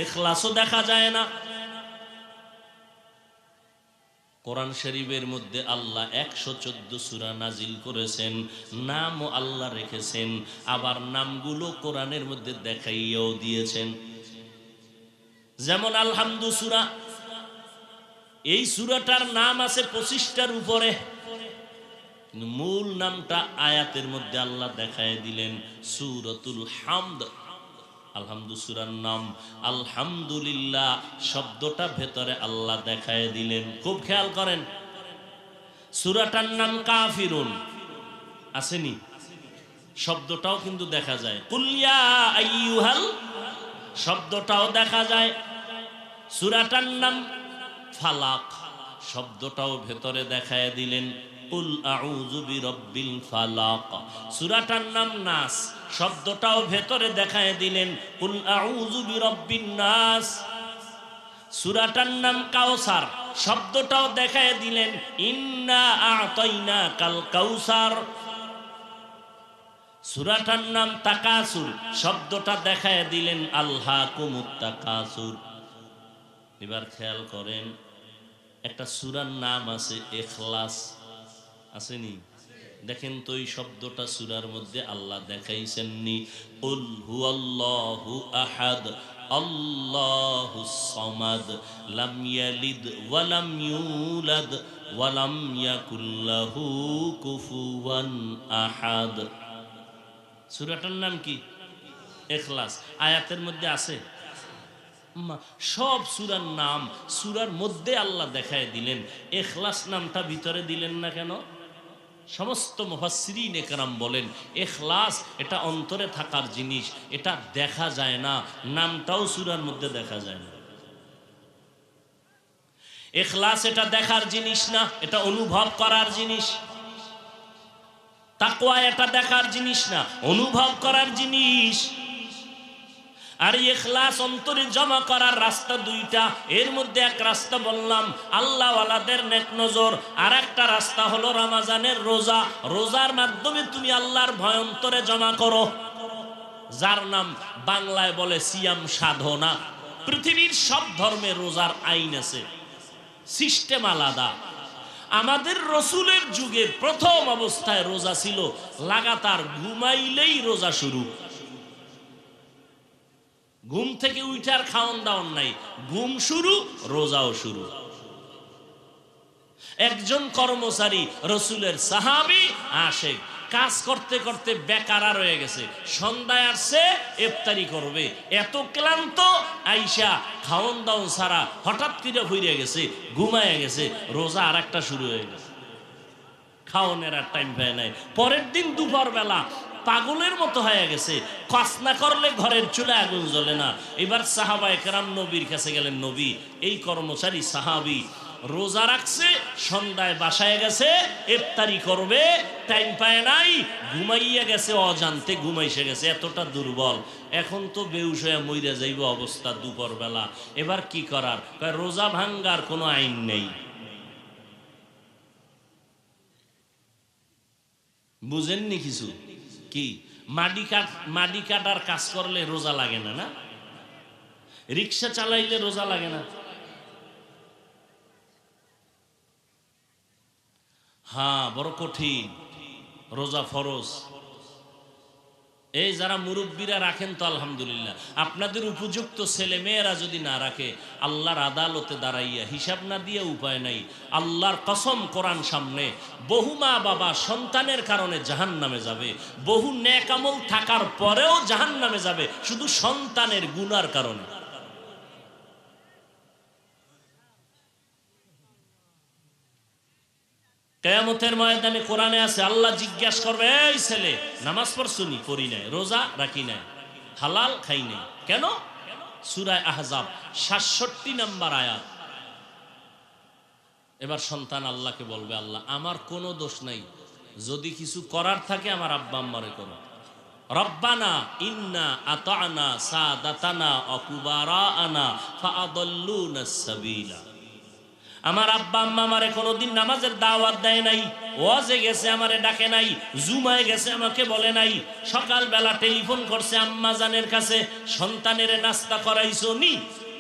ইখলাসও দেখা যায় না। কোরআন শরীফের মধ্যে আল্লাহ 114 সূরা নাজিল করেছেন, নামও আল্লাহ রেখেছেন, আবার নামগুলো কোরআনের মধ্যে দেখাইয়াও দিয়েছেন। যেমন আলহামদু সূরা, এই সূরাটার নাম আছে 25টার উপরে, মূল নামটা আয়াতের মধ্যে আল্লাহ দেখায় দিলেন সূরাতুল হামদ। আলহামদু সূরার নাম আলহামদুলিল্লাহ শব্দটা ভেতরে আল্লাহ দেখায় দিলেন। খুব খেয়াল করেন, সূরাটার নাম কাফিরুন আসেনি, শব্দটাও কিন্তু দেখা যায়। কুল ইয়া আইয়ুহাল শব্দটাও দেখা যায়। সূরাটার নাম ফালাক শব্দটাও ভেতরে দেখায় দিলেন। কুল আউযু বিরাব্বিল ফালাক। সূরাটার নাম নাস শব্দটাও ভেতরে দেখায় দিলেন। কুল আউযু বিরাব্বিন নাস। সূরাটার নাম কাউসার শব্দটাও দেখায় দিলেন। ইন্না আ'তাইনাকাল কাউসার। সূরাটার নাম তাকাসুর শব্দটা দেখায় দিলেন আলহাকুমুত তাকাসুর। এবার খেয়াল করেন, একটা সূরার নাম আছে ইখলাস, আসেনি? দেখেন তো এই শব্দটা সূরার মধ্যে আল্লাহ দেখাইছেননি। কুল হুয়াল্লাহু আহাদ আল্লাহুস সামাদ লাম ইয়ালিদ ওয়া লাম ইউলাদ ওয়া লাম ইয়াকুল লাহু কুফুয়ান আহাদ। সূরাটার নাম কি? ইখলাস। আয়াতের মধ্যে আছে। সব সূরার নাম সূরার মধ্যে আল্লাহ দেখায় দিলেন, ইখলাস নামটা ভিতরে দিলেন না কেন? সমস্ত মুফাসসিরিন একরাম বলেন ইখলাস এটা অন্তরে থাকার জিনিস, এটা দেখা যায় না, নামটাও সূরার মধ্যে দেখা যায় না। ইখলাস এটা দেখার জিনিস না, এটা অনুভব করার জিনিস। তাকওয়া এটা দেখার জিনিস না, অনুভব করার জিনিস। আর ইখলাস অন্তরে জমা করার রাস্তা দুইটা, এর মধ্যে এক রাস্তা বললাম আল্লাহ ওয়ালাদের নেক নজর, আর একটা রাস্তা হলো রমজানের রোজা। রোজার মাধ্যমে তুমি আল্লাহর ভয় অন্তরে জমা করো, যার নাম বাংলায় বলে সিয়াম সাধনা। পৃথিবীর সব ধর্মে রোজার আইন আছে, সিস্টেম আলাদা। আমাদের রসুলের যুগে প্রথম অবস্থায় রোজা ছিল লাগাতার ঘুমাইলেই রোজা শুরু। ঘুম থেকে উঠার খাওন দাওন নাই, ঘুম শুরু, রোজাও শুরু। একজন কর্মচারী রসুলের সাহাবী আশেক, কাজ করতে করতে বেকারা রয়ে গেছে, সন্ধ্যায় আসছে ইফতারি করবে, এত ক্লান্ত আইসা খাওন দাওন ছাড়া হঠাৎ করে হইরে গেছে, ঘুমায় গেছে, রোজা আর একটা শুরু হয়ে গেছে, খাওনের আর টাইম পায় নাই। পরের দিন দুপুর বেলা পাগলের মতো হয়ে গেছে, কাজ না করলে ঘরের চুলে আগুন জ্বলে না। এবার সাহাবায়ে কেরাম নবীর কাছে গেলেন, নবী এই কর্মচারী সাহাবী রোজা রাখছে, সন্ধ্যায় বাসায় গেছে, ইফতারি করবে, টাইম পায় নাই, ঘুমাইয়া গেছে, অজান্তে ঘুমাইসে গেছে, এতটা দুর্বল, এখন তো বেহুশ হয়ে মইরা যাইব অবস্থা দুপুর বেলা, এবার কি করার? রোজা ভাঙ্গার কোনো আইন নেই। বুঝেননি কিছু? কি মাটি কাটার কাজ করলে রোজা লাগে না? না, রিক্সা চালাইলে রোজা লাগে না? হ্যাঁ, বড় কঠিন, রোজা ফরজ। এই যারা মুরব্বীরা রাখেন তো আলহামদুলিল্লাহ, আপনাদের উপযুক্ত ছেলে মেয়েরা যদি না রাখে, আল্লাহর আদালতে দাঁড়াইয়া হিসাব না দিয়ে উপায় নাই। আল্লাহর কসম, কোরআন সামনে, বহু মা বাবা সন্তানের কারণে জাহান্নামে যাবে, বহু নেক আমল থাকার পরেও জাহান্নামে যাবে শুধু সন্তানের গুনার কারণে। কিয়ামতের ময়দানে কোরআনে আছে, আল্লাহ জিজ্ঞাসা করবে, এই ছেলে নামাজ পড়ছনি? পড়ি নাই। রোজা রাখি নাই। হালাল খাই নাই। কেন? সূরা আহজাব ৬৭ নম্বর আয়াত। এবার সন্তান আল্লাহকে বলবে, আল্লাহ আমার কোনো দোষ নাই, যদি কিছু করার থাকে আমার আব্বা আম্মারে করো। রব্বানা ইন্না আতানা সাদাতানা ওয়া কুবারানা ফাআদাল্লুনাস সাবিলা। আমার আব্বা আম্মা আমারে কোনোদিন নামাজের দাওয়াত দেয় নাই, ওয়াজে গেছে আমারে ডাকে নাই, জুমায় গেছে আমাকে বলে নাই, সকালবেলা টেলিফোন করছে আম্মা জানের কাছে, সন্তানের নাস্তা করাইছো নি,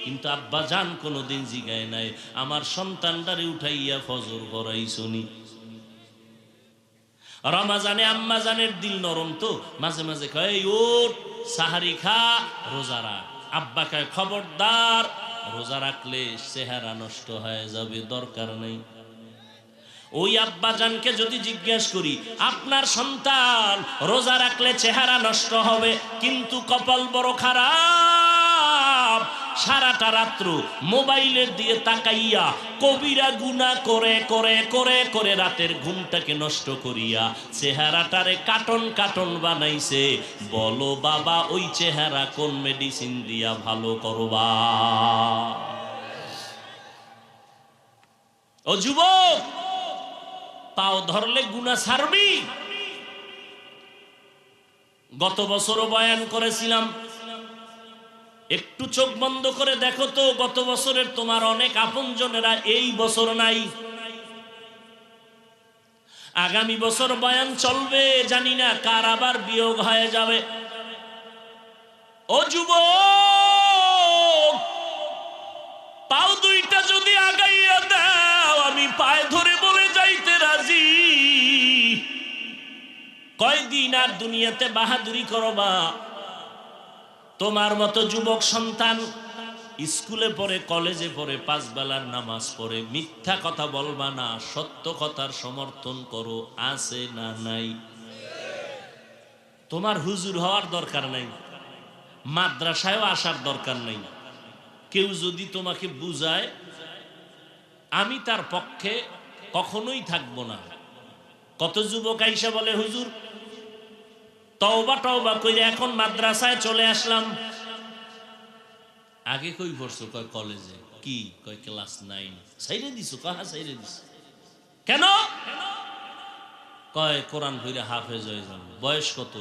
কিন্তু আব্বা জান কোনোদিন জিগায় নাই আমার সন্তানটারে উঠাইয়া ফজর করাইছো নি। রমাজানে আম্মা জানের দিল নরম তো, মাঝে মাঝে কয় ওঠ সাহারি খা, রোজা রাখ। আব্বা কয় খবরদার, রোজা রাখলে চেহারা নষ্ট হয়ে যাবে, দরকার নেই। ওই আব্বা জানকে যদি জিজ্ঞেস করি, আপনার সন্তান রোজা রাখলে চেহারা নষ্ট হবে, কিন্তু কপাল বড় খারাপ, সারাটা রাত্র মোবাইলের দিয়ে তাকাইয়া কবিরা গুনাহ করে করে করে করে রাতের ঘুমটাকে নষ্ট করিয়া চেহারাটারে কাটন কাটন বানাইছে, বলো বাবা ওই চেহারা কোন মেডিসিন দিয়া ভালো করবা? ও যুবক, পাও ধরলে গুনাহ ছাড়বি? গত বছরও বয়ান করেছিলাম, একটু চোখ বন্ধ করে দেখো তো, গত বছরের তোমার অনেক আপনজনেরা এই বছর নাই। আগামী বছর বয়ান চলবে, জানি না কার আবার বিয়োগ হয়ে যাবে। ও যুবক, পাও দুইটা যদি আগাইয়া দাও, আমি পায়ে ধরে বলে যাইতে রাজি। কয়দিন আর দুনিয়াতে বাহাদুরি করবা? তোমার মতো যুবক সন্তান স্কুলে পড়ে, কলেজে পড়ে, 5 বেলার নামাজ পড়ে, মিথ্যা কথা বলবা না, সত্য কথার সমর্থন করো, আছে না নাই? তোমার হুজুর হওয়ার দরকার নাই, মাদ্রাসায়ও আসার দরকার নাই। কেউ যদি তোমাকে বুঝায়, আমি তার পক্ষে কখনোই থাকবো না। কত যুবক আইসা বলে, হুজুর তওবা টওবা কইরে এখন মাদ্রাসায় চলে আসলাম। আগে কই পড়ছো? কয় কলেজে। কি? কয় ক্লাস 9। সাইরে দিছো? কয় হ্যাঁ সাইরে দিছো। কেন? কয় কোরআন পড়ে হাফেজ হয়ে যাবে। বয়স কত?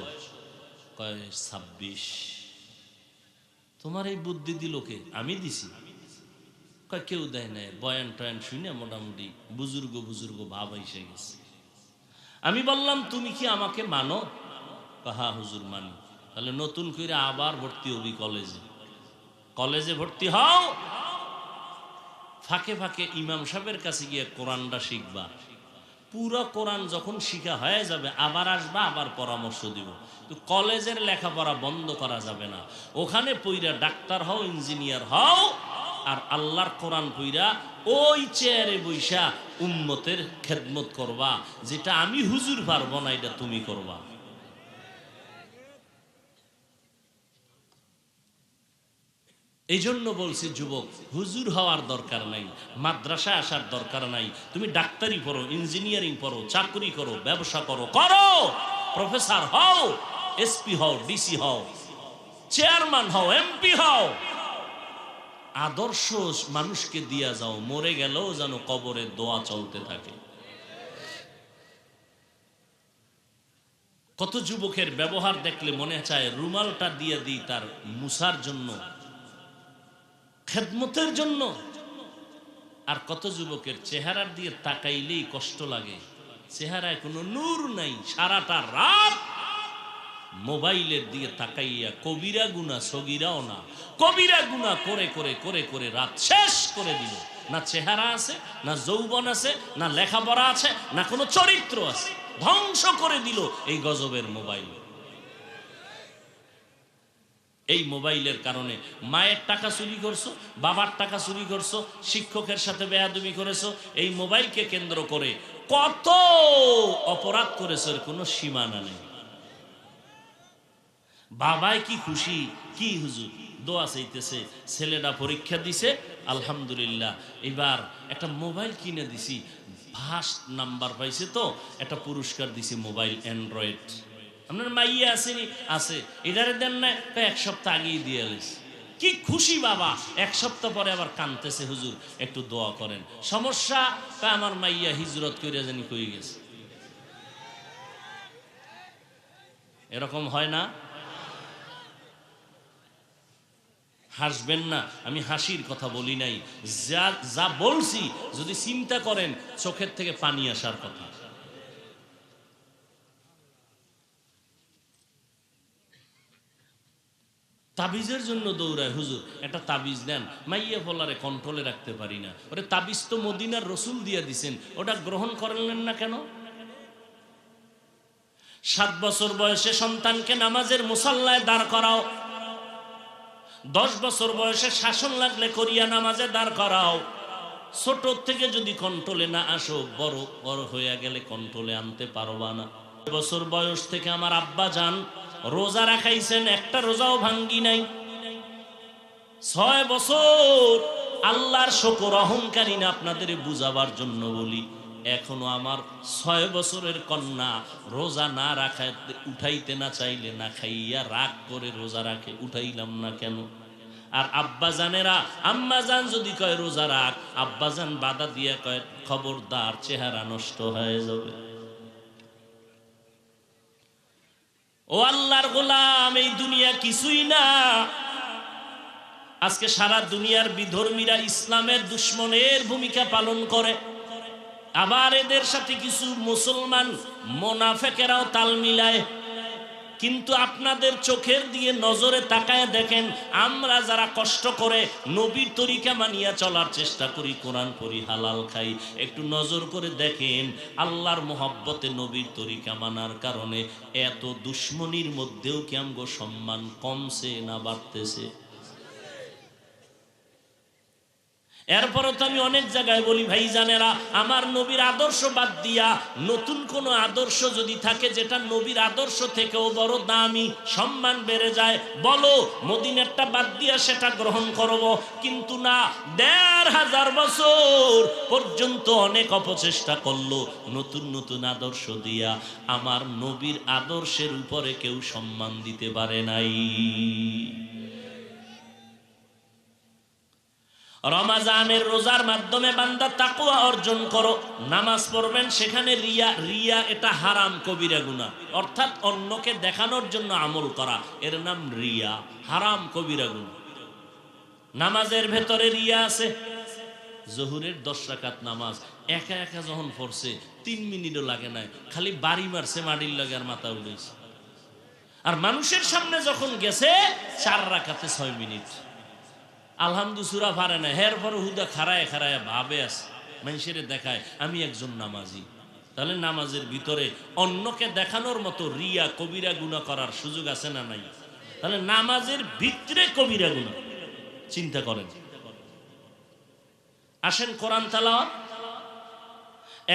কয় 26। তোমার এই বুদ্ধি দিল কে? আমি দিছি। কয় কেউ দেয় নাই, বয়ান টয়ান শুনে মোটামুটি বুজুর্গ বুজুর্গ ভাব এসে গেছে। আমি বললাম তুমি কি আমাকে মানো? হ্যাঁ হুজুর মানি। তাহলে নতুন করে আবার ভর্তি হবি কলেজে। কলেজে ভর্তি হও, ফাঁকে ফাঁকে ইমাম সাহেবের কাছে গিয়ে কোরআনটা শিখবা। পুরো কোরআন যখন শিখা হয়ে যাবে আবার আসবা, আবার পরামর্শ দিব। তো কলেজের লেখাপড়া বন্ধ করা যাবে না। ওখানে পইরা ডাক্তার হও, ইঞ্জিনিয়ার হও, আর আল্লাহর কোরআন পইরা ওই চেয়ারে বইসা উম্মতের খেদমত করবা। যেটা আমি হুজুর পারবো না, এটা তুমি করবা। এই জন্য বলছি যুবক, হুজুর হওয়ার দরকার নাই, মাদ্রাসায় আসার দরকার নাই। তুমি ডাক্তারি পড়ো, ইঞ্জিনিয়ারিং পড়ো, চাকরি করো, ব্যবসা করো, করো, প্রফেসর হও, এসপি হও, ডিসি হও, চেয়ারম্যান হও, এমপি হও। আদর্শ মানুষকে দিয়া যাও, মরে গেলেও যেন কবরে দোয়া চলতে থাকে। কত যুবকের ব্যবহার দেখলে মনে চায় রুমালটা দিয়ে দিই তার মুসার জন্য, খেদমতের জন্য। আর কত যুবকের চেহারার দিয়ে তাকাইলেই কষ্ট লাগে, চেহারায় কোনো নূর নাই। সারাটা রাত মোবাইলের দিয়ে তাকাইয়া কবিরা গুনাহ, সগীরাও না, কবিরা গুনাহ করে করে করে করে রাত শেষ করে দিল। না চেহারা আছে, না যৌবন আছে, না লেখাপড়া আছে, না কোনো চরিত্র আছে। ধ্বংস করে দিল এই গজবের মোবাইল। এই মোবাইলের কারণে মায়ের টাকা চুরি করছো, বাবার টাকা চুরি করছো, শিক্ষকের সাথে বেয়াদবি করেছো। এই মোবাইলকে কেন্দ্র করে কত অপরাধ করেছো, এর কোনো সীমানা নেই। বাবাই কি খুশি, কি হুজুর দোয়া চাইতেছে। ছেলেটা পরীক্ষা দিছে, আলহামদুলিল্লাহ। এবার একটা মোবাইল কিনে দিছি, ফার্স্ট নাম্বার পাইছে, তো একটা পুরস্কার দিছি মোবাইল অ্যান্ড্রয়েড। আপনার মাইয়া আসেনি? আছে। এটারে দেন না? এক সপ্তাহ আগেই দিয়ে এলিস। কি খুশি বাবা। এক সপ্তাহ পরে আবার কাঁদতেছে, হুজুর একটু দোয়া করেন। সমস্যা? আমার মাইয়া হিজরত করে জানি কই গেছে। এরকম হয় না? হাসবেন না, আমি হাসির কথা বলি নাই। যা যা বলছি যদি চিন্তা করেন চোখের থেকে পানি আসার কথা। তাবিজের জন্য দৌড়ায়, হুজুর একটা তাবিজ দেন। মাইয়া বলারে কন্ট্রোলে রাখতে পারি না। ওরে তাবিজ তো মদিনার রসুল দিয়ে দিছেন, ওটা গ্রহণ করলেন না কেন? 7 বছর বয়সে সন্তানকে নামাজের মুসাল্লায় দাঁড় করাও, 10 বছর বয়সে শাসন লাগলে করিয়া নামাজে দাঁড় করাও। ছোট থেকে যদি কন্ট্রোলে না আসো, বড় বড় হয়ে গেলে কন্ট্রোলে আনতে পারবা না। বছর বয়স থেকে আমার আব্বা জান রোজা রাখাইছেন, একটা রোজাও ভাঙ্গি নাই। 6 বছর। আল্লাহর শুকর, অহংকারী না, আপনাদের বুঝাবার জন্য বলি। এখনো আমার 6 বছরের কন্যা রোজা না রাখাইতে, উঠাইতে না চাইলে না খাইয়া রাগ করে রোজা রাখে, উঠাইলাম না কেন? আর আব্বা জানেরা, আম্মা জান যদি কয় রোজা রাখ, আব্বা জান বাধা দিয়ে কয় খবরদার, চেহারা নষ্ট হয়ে যাবে। ও আল্লাহর গোলাম, এই দুনিয়া কিছুই না। আজকে সারা দুনিয়ার বিধর্মীরা ইসলামের দুশ্মনের ভূমিকা পালন করে, আবার এদের সাথে কিছু মুসলমান মোনাফেকেরাও তাল মিলায়। কিন্তু আপনাদের চোখের দিয়ে নজরে তাকায় দেখেন, আমরা যারা কষ্ট করে নবীর তরিকা মানিয়া চলার চেষ্টা করি, কোরআন পড়ি, হালাল খাই, একটু নজর করে দেখেন আল্লাহর মোহাব্বতে নবীর তরিকা মানার কারণে এত দুশ্মনির মধ্যেও কি আমগো সম্মান কমছে না বাড়তেছে? এরপরও তো আমি অনেক জায়গায় বলি, ভাই জানেরা, আমার নবীর আদর্শ বাদ দিয়া নতুন কোন আদর্শ যদি থাকে যেটা নবীর আদর্শ থেকেও বড় দামি, সম্মান বেড়ে যায়, বলো। মদিনারটা বাদ দিয়া সেটা গ্রহণ করব, কিন্তু না। 1500 বছর পর্যন্ত অনেক অপচেষ্টা করলো, নতুন নতুন আদর্শ দিয়া আমার নবীর আদর্শের উপরে কেউ সম্মান দিতে পারে নাই। রমাজানের রোজার মাধ্যমে বান্দা তাকওয়া অর্জন করো, নামাজ পড়বেন, সেখানে রিয়া এটা হারাম কবিরা গুনাহ, অর্থাৎ অন্যকে দেখানোর জন্য আমল করা, এর নাম রিয়া, হারাম কবিরা গুনাহ। নামাজের ভেতরে রিয়া আছে। জোহরের 10 রাকাত নামাজ একা একা যখন পড়ছে 3 মিনিটও লাগে না, খালি বাড়ি মারছে মাটির লাগে আর মাথা উঠেছে। আর মানুষের সামনে যখন গেছে 4 রাকাতে 6 মিনিট, আলহামদু সূরা পারে না, এর পরে হুদা খাড়ায় খাড়ায় ভাবে আছে, মানুষের দেখায় আমি একজন নামাজি। তাহলে নামাজের ভিতরে অন্যকে দেখানোর মতো রিয়া কবিরা গুনাহ করার সুযোগ আছে না নাই? তাহলে নামাজের ভিতরে কবিরা গুনাহ, চিন্তা করেন। আসেন কোরআন তেলাওয়াত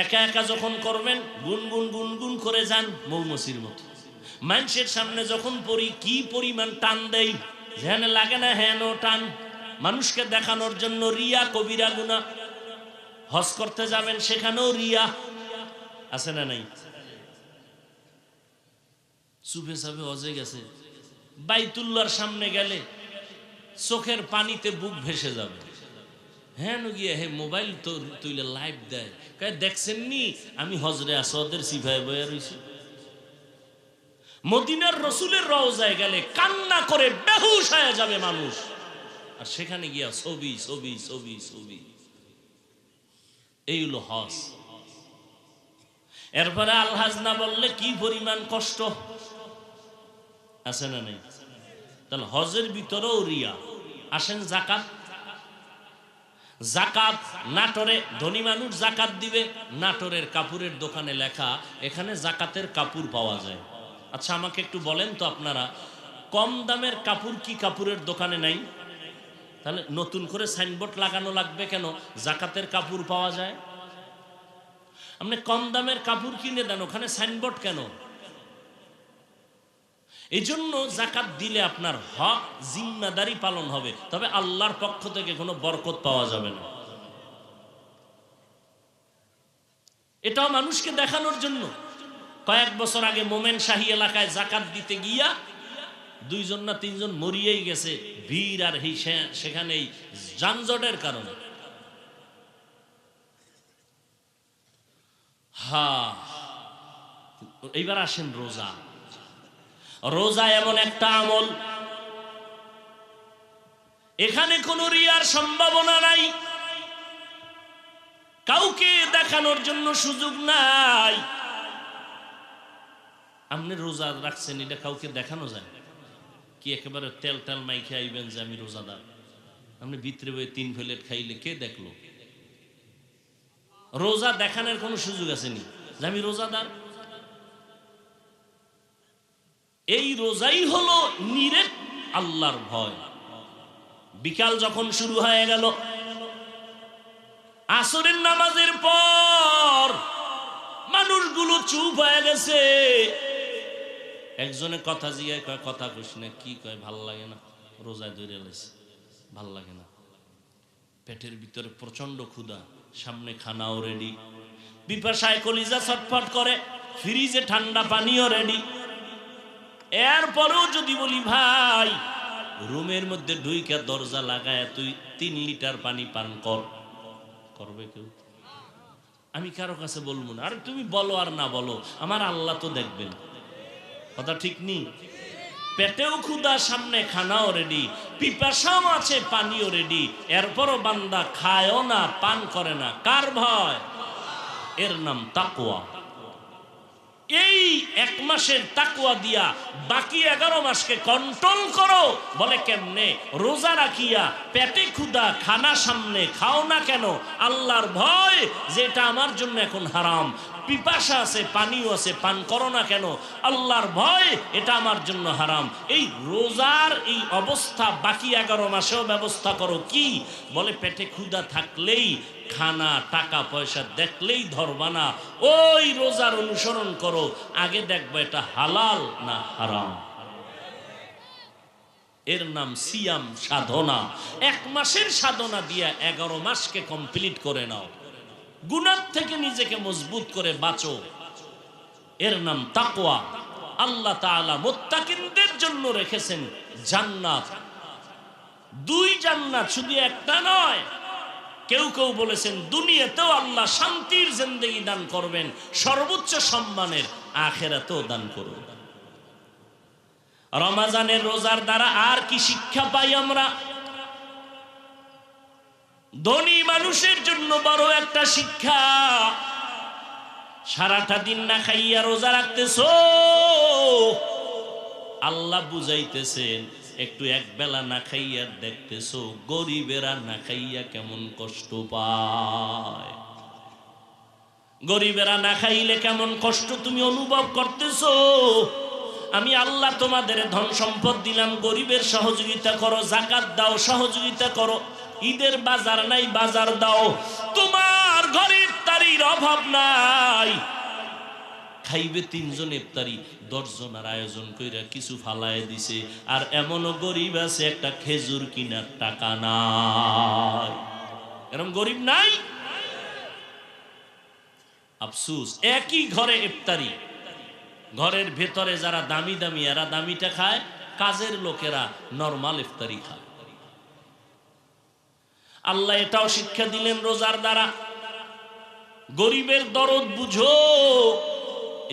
একা একা যখন করবেন, গুনগুন গুনগুন করে যান মৌমাছির মতো। মানুষের সামনে যখন পড়ি কি পরিমাণ টান দেই, যেন লাগে না হেন টান। মানুষকে দেখানোর জন্য রিয়া কবিরা গুনাহ। হজ করতে যাবেন, সেখানেও রিয়া আছে না নাই? চুপে চাপে হজে গেছে, বাইতুল্লাহর সামনে গেলে চোখের পানিতে বুক ভেসে যাবে। হ্যাঁ গিয়ে হে মোবাইল তো তুইলে লাইভ দেয়, দেখছেন নি আমি হজরে আসওয়াদের সিফায় বয়ে রইছি। মদিনার রসুলের রওজায় গেলে কান্না করে বেহুশ হয়ে যাবে মানুষ, আর সেখানে গিয়া ছবি ছবি ছবি ছবি। এই হলো হজ। এরপরে আলহাজ না বললে কি পরিমাণ কষ্ট আছে না নাই? তাহলে হজের ভিতরেও রিয়া। আসেন জাকাত। জাকাত নাটোরে ধনী মানুষ জাকাত দিবে, নাটোরের কাপড়ের দোকানে লেখা এখানে জাকাতের কাপড় পাওয়া যায়। আচ্ছা আমাকে একটু বলেন তো আপনারা, কম দামের কাপড় কি কাপড়ের দোকানে নাই? তাহলে নতুন করে সাইনবোর্ড লাগানো লাগবে কেন জাকাতের কাপড় পাওয়া যায়? আপনি কম দামের কাপড় কিনে দেন, ওখানে সাইনবোর্ড কেন? এই জন্য জাকাত দিলে আপনার হক জিম্মাদারি পালন হবে, তবে আল্লাহর পক্ষ থেকে কোনো বরকত পাওয়া যাবে না। এটাও মানুষকে দেখানোর জন্য। কয়েক বছর আগে মোমেন শাহী এলাকায় জাকাত দিতে গিয়া 2 জন না 3 জন মরিয়েই গেছে ভিড় আর সেখানেই যানজটের কারণে। এইবার আসেন রোজা। রোজা এমন একটা আমল, এখানে কোনো রিয়ার সম্ভাবনা নাই, কাউকে দেখানোর জন্য সুযোগ নাই। আপনি রোজা রাখছেন, এটা কাউকে দেখানো যায় কি? একেবারে তেল তেল মাইখে আইবেন যে আমি রোজাদার। আপনি ভিতরে বই 3 প্লেট খাইলে কে দেখলো? রোজা দেখানোর কোনো সুযোগ আসেনি যে আমি রোজাদার। এই রোজাই হলো নিরেট আল্লাহর ভয়। বিকাল যখন শুরু হয়ে গেল, আসরের নামাজের পর মানুষগুলো চুপ হয়ে গেছে। একজনে কথা জিগায়, কয় কথা কইস না। কি কয়? ভাল লাগে না, রোজায় ধরে লাইছে, ভাল লাগে না। পেটের ভিতরে প্রচন্ড ক্ষুধা, সামনে খানাও রেডি, পিপাসায় কলিজা ছটফট করে, ফ্রিজে ঠান্ডা পানিও রেডি। এরপরেও যদি বলি ভাই রুমের মধ্যে ঢুইকা দরজা লাগায় তুই 3 লিটার পানি পান কর, করবে কেউ? আমি কারো কাছে বলবো না। আরে তুমি বলো আর না বলো, আমার আল্লাহ তো দেখবেন। কথা ঠিক নেই? পেটেও ক্ষুধা, সামনে খানাও রেডি, পিপাসাও আছে, পানিও রেডি, এরপরও বান্দা খায়ও না, পান করে না। কার ভয়? এর নাম তাকওয়া। এই 1 মাসের তাকওয়া দিয়া বাকি 11 মাসকে কন্ট্রোল করো। বলে কেমনে? রোজা রাখিয়া পেটে ক্ষুধা, খানা সামনে, খাও না কেন? আল্লাহর ভয় যে এটা আমার জন্য এখন হারাম। পিপাসা আছে, পানিও আছে, পান করো না কেন? আল্লাহর ভয় এটা আমার জন্য হারাম। এই রোজার এই অবস্থা বাকি 11 মাসেও ব্যবস্থা করো। কি বলে? পেটে ক্ষুধা থাকলেই, খানা টাকা পয়সা দেখলেই ধরবা না, ওই রোজার অনুসরণ করো। আগে দেখবো এটা হালাল না হারাম। এর নাম সিয়াম, সাধনা। 1 মাসের সাধনা দিয়া 11 মাসকে কমপ্লিট করে নাও। গুনাহ থেকে নিজেকে মজবুত করে বাঁচো। এর নাম তাকওয়া। আল্লাহ তাআলা মুত্তাকিনদের জন্য রেখেছেন জান্নাত। 2 জান্নাত, শুধু একটা নয়। কেউ কেউ বলেছেন দুনিয়াতেও আল্লাহ শান্তির জিন্দেগি দান করবেন, সর্বোচ্চ সম্মানের আখিরাতেও দান করবেন। রমজানের রোজার দ্বারা আর কি শিক্ষা পাই আমরা? ধনী মানুষের জন্য বড় একটা শিক্ষা। সারাটা দিন না খাইয়া রোজা রাখতেছো, আল্লাহ বুঝাইতেছেন একটু একবেলা না খাইয়া দেখতেছো গরিবেরা না খাইয়া কেমন কষ্ট পায়। গরিবেরা না খাইলে কেমন কষ্ট তুমি অনুভব করতেছো। আমি আল্লাহ তোমাদের ধন সম্পদ দিলাম, গরিবের সহযোগিতা করো, জাকাত দাও, সহযোগিতা করো। ঈদের বাজার নাই, বাজার দাও। তোমার ঘরে ইফতারির অভাব নাই, খাইবে 3 জন ইফতারি, 10 জনের আয়োজন কইরা কিছু ফালায় দিছে। আর এমনও গরিব আছে একটা খেজুর কিনার টাকা নাই। এরকম গরিব নাই? আফসোস, একই ঘরে ইফতারি, ঘরের ভেতরে যারা দামি দামি এরা দামিটা খায়, কাজের লোকেরা নরমাল ইফতারি খায়। আল্লাহ এটাও শিক্ষা দিলেন রোজার দ্বারা, গরিবের দরদ বুঝো।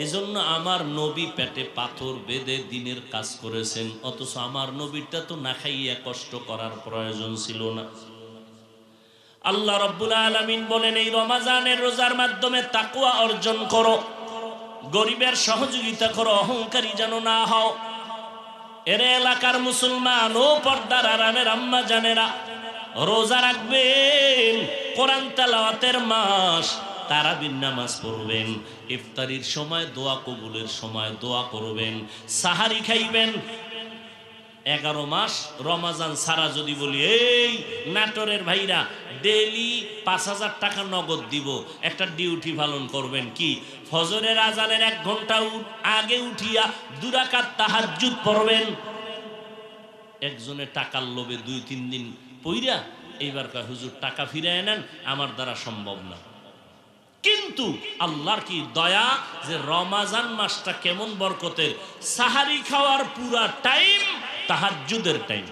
এজন্য আমার নবী পেটে পাথর বেঁধে দিনের কাজ করেছেন, অথচ আমার নবীটা তো না খাইয়া কষ্ট করার প্রয়োজন ছিল না। আল্লাহ রাব্বুল আলামিন বলেন এই রমজানের রোজার মাধ্যমে তাকওয়া অর্জন করো, গরিবের সহযোগিতা করো, অহংকারী যেন না হও। এর এলাকার মুসলমান ও পর্দার আরামের আম্মা জানেরা, রোজা রাখবেন, কোরআন তেলাওয়াতের মাস, তারাবির নামাজ পড়বেন, ইফতারির সময় দোয়া কবুলের সময় দোয়া করবেন, সাহারি খাইবেন, 11 মাস রমাজান ছাড়া যদি বলি, এই নাটোরের ভাইরা ডেইলি 5,000 টাকা নগদ দিব, একটা ডিউটি পালন করবেন কি? ফজরের আজানের 1 ঘন্টা আগে উঠিয়া 2 রাকাত তাহাজ্জুদ পড়বেন। একজনে টাকার লোভে 2-3 দিন পইরা এইবার কয় হুজুর টাকা ফিরায় নেন, আমার দ্বারা সম্ভব না। কিন্তু আল্লাহর কি দয়া যে রমাজান মাসটা কেমন বরকতের, সাহারি খাওয়ার পুরা টাইম তাহাজ্জুদের টাইম।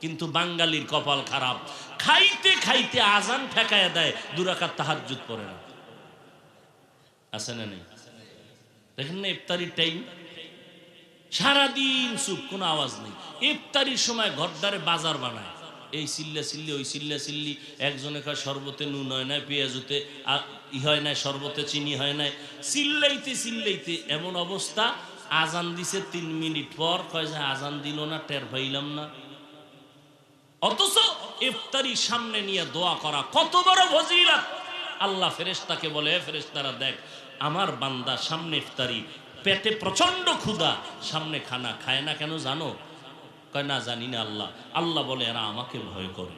কিন্তু বাঙালির কপাল খারাপ, খাইতে খাইতে আজান ঠেকায় দেয়, 2 রাকাত তাহাজ্জুদ পড়ে না। আছে না নেই? দেখেন না ইফতারির টাইম, সারাদিন চুপ, কোনো আওয়াজ নেই। ইফতারির সময় ঘরদারে বাজার বানায়, এই চিল্লা চিল্লি, ওই চিল্লা চিল্লি। একজনে কয় শরবতে নুন হয় না, পেঁয়াজুতে ই হয় না, শরবতে চিনি হয় না, চিল্লাইতে চিল্লাইতে এমন অবস্থা। আজান দিছে 3 মিনিট পর কয় যে আজান দিল না, টের পাইলাম না। অথচ ইফতারি সামনে নিয়ে দোয়া করা কত বড় ফজিলত। আল্লাহ ফেরেশতাকে বলে, ফেরেশতারা দেখ আমার বান্দা সামনে ইফতারি, পেটে প্রচন্ড ক্ষুধা, সামনে খানা খায় না কেন জানো? কয় না জানি না আল্লাহ। আল্লাহ বলে এরা আমাকে ভয় করে,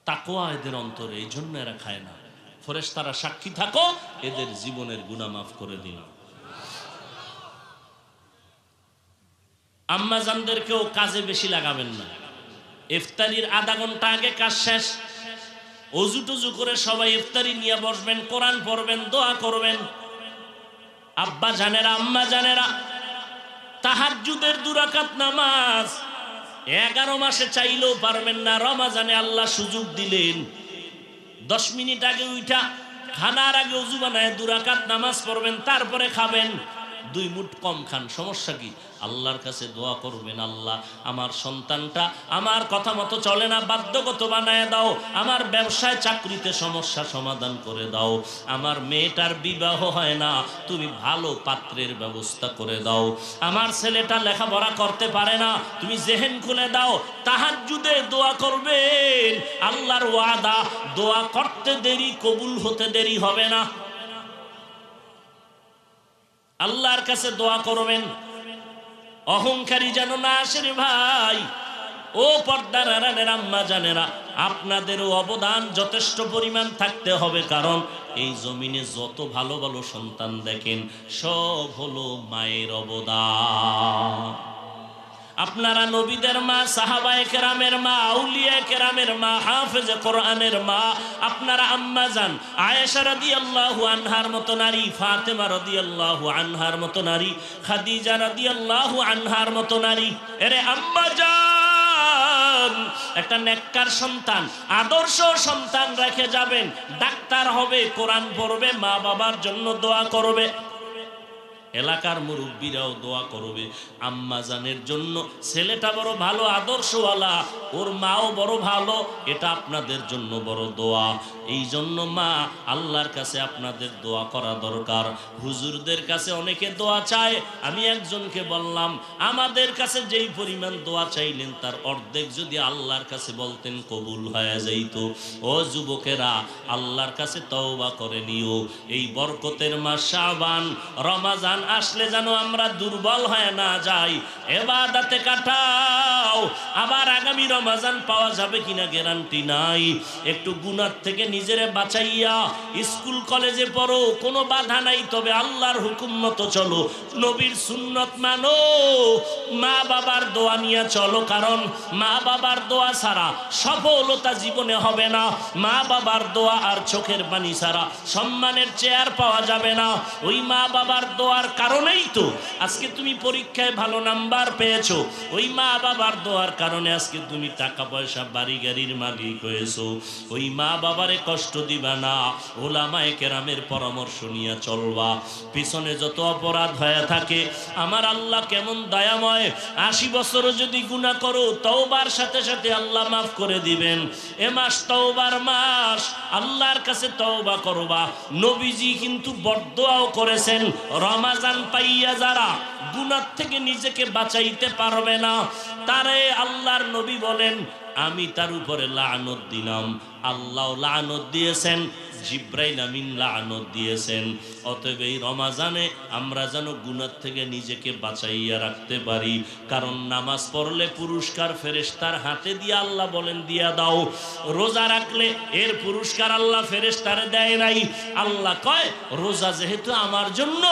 তাকওয়া এদের অন্তরে, এই জন্য এরা খায় না। ফেরেশতারা সাক্ষী থাকো, এদের জীবনের গুনাহ মাফ করে দিলাম। আম্মা জানদেরকেও কাজে বেশি লাগাবেন না। ইফতারির আধা ঘন্টা আগে কাজ শেষ, অজু টুজু করে সবাই ইফতারি নিয়ে বসবেন, কোরআন পড়বেন, দোয়া করবেন। আব্বা জানেরা, আম্মা জানেরা, তাহাজ্জুদের 2 রাকাত নামাজ 11 মাসে চাইলেও পারবেন না। রমাজানে আল্লাহ সুযোগ দিলেন, 10 মিনিট আগে উঠা খানার আগে ওযু বানায় 2 রাকাত নামাজ পড়বেন, তারপরে খাবেন। 2 মুঠ কম খান, সমস্যা কি? আল্লাহর কাছে দোয়া করবেন, আল্লাহ আমার সন্তানটা আমার কথা মতো চলে না, বাধ্যগত বানায় দাও। আমার ব্যবসায় চাকরিতে সমস্যা সমাধান করে দাও। আমার মেয়েটার বিবাহ হয় না, তুমি ভালো পাত্রের ব্যবস্থা করে দাও। আমার ছেলেটা লেখাপড়া করতে পারে না, তুমি জেহেন খুলে দাও। তাহাজ্জুদে দোয়া করবেন, আল্লাহর ওয়াদা, দোয়া করতে দেরি, কবুল হতে দেরি হবে না। আল্লাহর কাছে দোয়া করবেন, অহংকারী যেন না আসে রে ভাই। ও পর্দার আড়ালের আম্মা জানেরা, আপনাদেরও অবদান যথেষ্ট পরিমাণ থাকতে হবে। কারণ এই জমিনে যত ভালো ভালো সন্তান দেখেন, সব হলো মায়ের অবদান। আপনারা নবীদের মা, সাহাবায়ে কেরামের মা, আউলিয়া কেরামের মা, হাফেজে কোরআনের মা। আপনারা আম্মা জান আয়েশা রাদিয়াল্লাহু আনহার মতো নারী, ফাতেমা রাদিয়াল্লাহু আনহার মতো নারী, খাদিজা রাদিয়াল্লাহু আনহার মতো নারী। এরে আম্মা জান, একটা নেককার সন্তান, আদর্শ সন্তান রেখে যাবেন। ডাক্তার হবে, কোরআন পড়বে, মা বাবার জন্য দোয়া করবে। এলাকার মুরব্বীরাও দোয়া করবে আম্মা জানের জন্য। ছেলেটা বড় ভালো, আদর্শওয়ালা, ওর মাও বড় ভালো, এটা আপনাদের জন্য বড় দোয়া। এই জন্য মা, আল্লাহর কাছে আপনাদের দোয়া করা দরকার। হুজুরদের কাছে অনেকে দোয়া চায়, আমি একজনকে বললাম আমাদের কাছে যেই পরিমাণ দোয়া চাইলেন তার অর্ধেক যদি আল্লাহর কাছে বলতেন কবুল হয়ে যাইত। ও যুবকেরা, আল্লাহর কাছে তওবা করে নিও। এই বরকতের মাস শাবান, রমাজান আসলে যেন আমরা দুর্বল হয়ে না যাই, ইবাদতে কাটাও। আবার আগামী রমাজান পাওয়া যাবে কিনা গ্যারান্টি নাই। একটু গুনাহ থেকে নিজেরে বাঁচাইয়া স্কুল কলেজে পড়ো, কোনো বাধা নাই, তবে আল্লাহর হুকুম মতো চলো, নবীর সুন্নত মানো, মা বাবার দোয়া নিয়ে চলো। কারণ মা বাবার দোয়া ছাড়া সফলতা জীবনে হবে না। মা বাবার দোয়া আর চোখের পানি ছাড়া সম্মানের চেয়ার পাওয়া যাবে না। ওই মা বাবার দোয়ার কারণেই তো আজকে তুমি পরীক্ষায় ভালো নাম্বার পেয়েছো। ওই মা বাবার দোয়ার কারণে আজকে তুমি টাকা পয়সা, বাড়ি গাড়ির মালিক হয়েছো। ওই মা বাবারে কষ্ট দিবা না, ওলামায়ে কেরামের পরামর্শ নিয়ে চলবা। পিছনে যত অপরাধ হয়ে থাকে, আমার আল্লাহ কেমন দয়াময়। 80 বছরও যদি গুনাহ করো, তওবার সাথে সাথে আল্লাহ মাফ করে দিবেন। এ মাস তওবার মাস, আল্লাহর কাছে তওবা করবা। নবীজি কিন্তু বদদোয়াও করেছেন, রমাজান পাইয়া যারা গুনাহ থেকে নিজেকে বাঁচাইতে পারবে না, তারে আল্লাহর নবী বলেন আমি তার উপরে লানত দিলাম, আল্লাহ লানত দিয়েছেন, জিব্রাইল আমিন লানত দিয়েছেন। অতএব এই রমাজানে আমরা যেন গুনাহ থেকে নিজেকে বাঁচাইয়া রাখতে পারি, কারণ নামাজ পড়লে পুরস্কার ফেরেশতার হাতে দিয়ে আল্লাহ বলেন দিয়া দাও, রোজা রাখলে এর পুরস্কার আল্লাহ ফেরেশতারে দেয় নাই। আল্লাহ কয় রোজা যেহেতু আমার জন্য,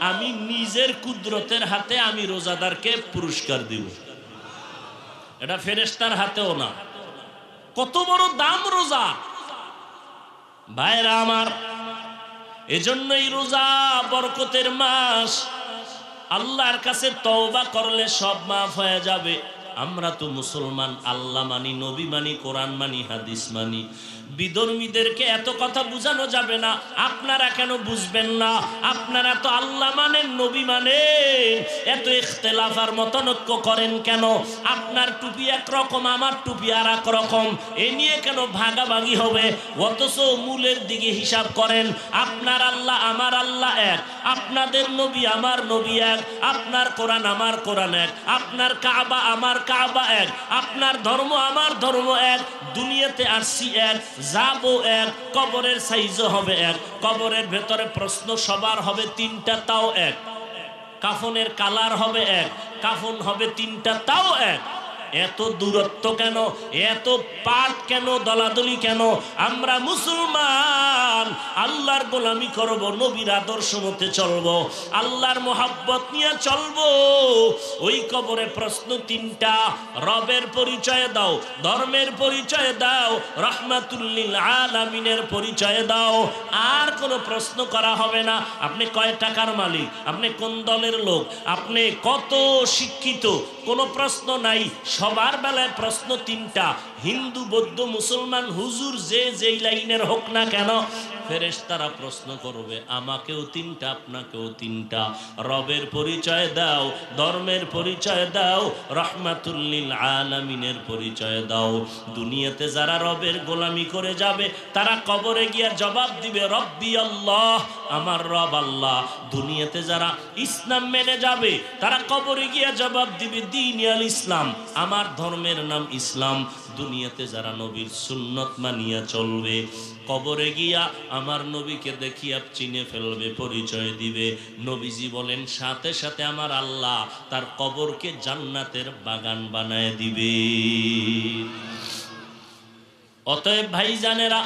আমি নিজের কুদরতের হাতে আমি রোজাদারকে পুরস্কার দিব, এটা ফেরেশতার হাতেও না। কত বড় দাম রোজা ভাইরা আমার। এজন্যই রোজা বরকতের মাস, আল্লাহর কাছে তওবা করলে সব মাফ হয়ে যাবে। আমরা তো মুসলমান, আল্লাহ মানি, নবী মানি, কোরআন মানি, হাদিস মানি। বিধর্মীদেরকে এত কথা বুঝানো যাবে না। আপনারা কেন বুঝবেন না? আপনারা তো আল্লাহ মানেন, নবী মানেন, এত ইখতিলাফ আর মতানৈক্য করেন কেন? আপনার টুপি একরকম, আমার টুপি আর এক রকম, এ নিয়ে কেন ভাগাভাগি হবে? অথচ মূলের দিকে হিসাব করেন, আপনার আল্লাহ আমার আল্লাহ এক, আপনাদের নবী আমার নবী এক, আপনার কোরআন আমার কোরআন এক, আপনার কাবা আমার কাবা এক, আপনার ধর্ম আমার ধর্ম এক। দুনিয়াতে আসছি এক, যাবো এক, কবরের সাইজও হবে এক, কবরের ভেতরে প্রশ্ন সবার হবে তিনটা, তাও এক, কাফনের কালার হবে এক, কাফন হবে তিনটা, তাও এক। এত দূরত্ব কেন? এত পাঠ কেন? দলাদলি কেন? আমরা মুসলমান, আল্লাহর গোলামি করব, নবীর আদর্শ মতে চলবো, আল্লাহর মোহাব্বত নিয়ে চলবো। ওই কবরে প্রশ্ন তিনটা, রবের পরিচয় দাও, ধর্মের পরিচয় দাও, রাহমাতুল লিল আলামিনের পরিচয় দাও। আর কোনো প্রশ্ন করা হবে না। আপনি কয় টাকার মালিক, আপনি কোন দলের লোক, আপনি কত শিক্ষিত, কোনো প্রশ্ন নাই। সবার বেলায় প্রশ্ন তিনটা, হিন্দু, বৌদ্ধ, মুসলমান, হুজুর যে যেই লাইনের হোক না কেন, ফেরেশতারা প্রশ্ন করবে, আমাকেও তিনটা, আপনাকেও তিনটা। রবের পরিচয় দাও, ধর্মের পরিচয় দাও, রাহমাতুল লিল আলামিনের পরিচয় দাও। দুনিয়াতে যারা রবের গোলামি করে যাবে, তারা কবরে গিয়ে জবাব দিবে, রব্বি আল্লাহ, আমার রব আল্লাহ। দুনিয়াতে যারা ইসলাম মেনে যাবে, তারা কবরে গিয়ে জবাব দিবে, দ্বীন আল ইসলাম, আমার ধর্মের নাম ইসলাম। দুনিয়াতে যারা নবীর সুন্নত মানিয়া চলবে, কবরে গিয়া আমার নবীকে দেখিয়া চিনে ফেলবে, পরিচয় দিবে। নবীজি বলেন সাথে সাথে আমার আল্লাহ তার কবরকে জান্নাতের বাগান বানায় দিবে। অতএব ভাইজানেরা,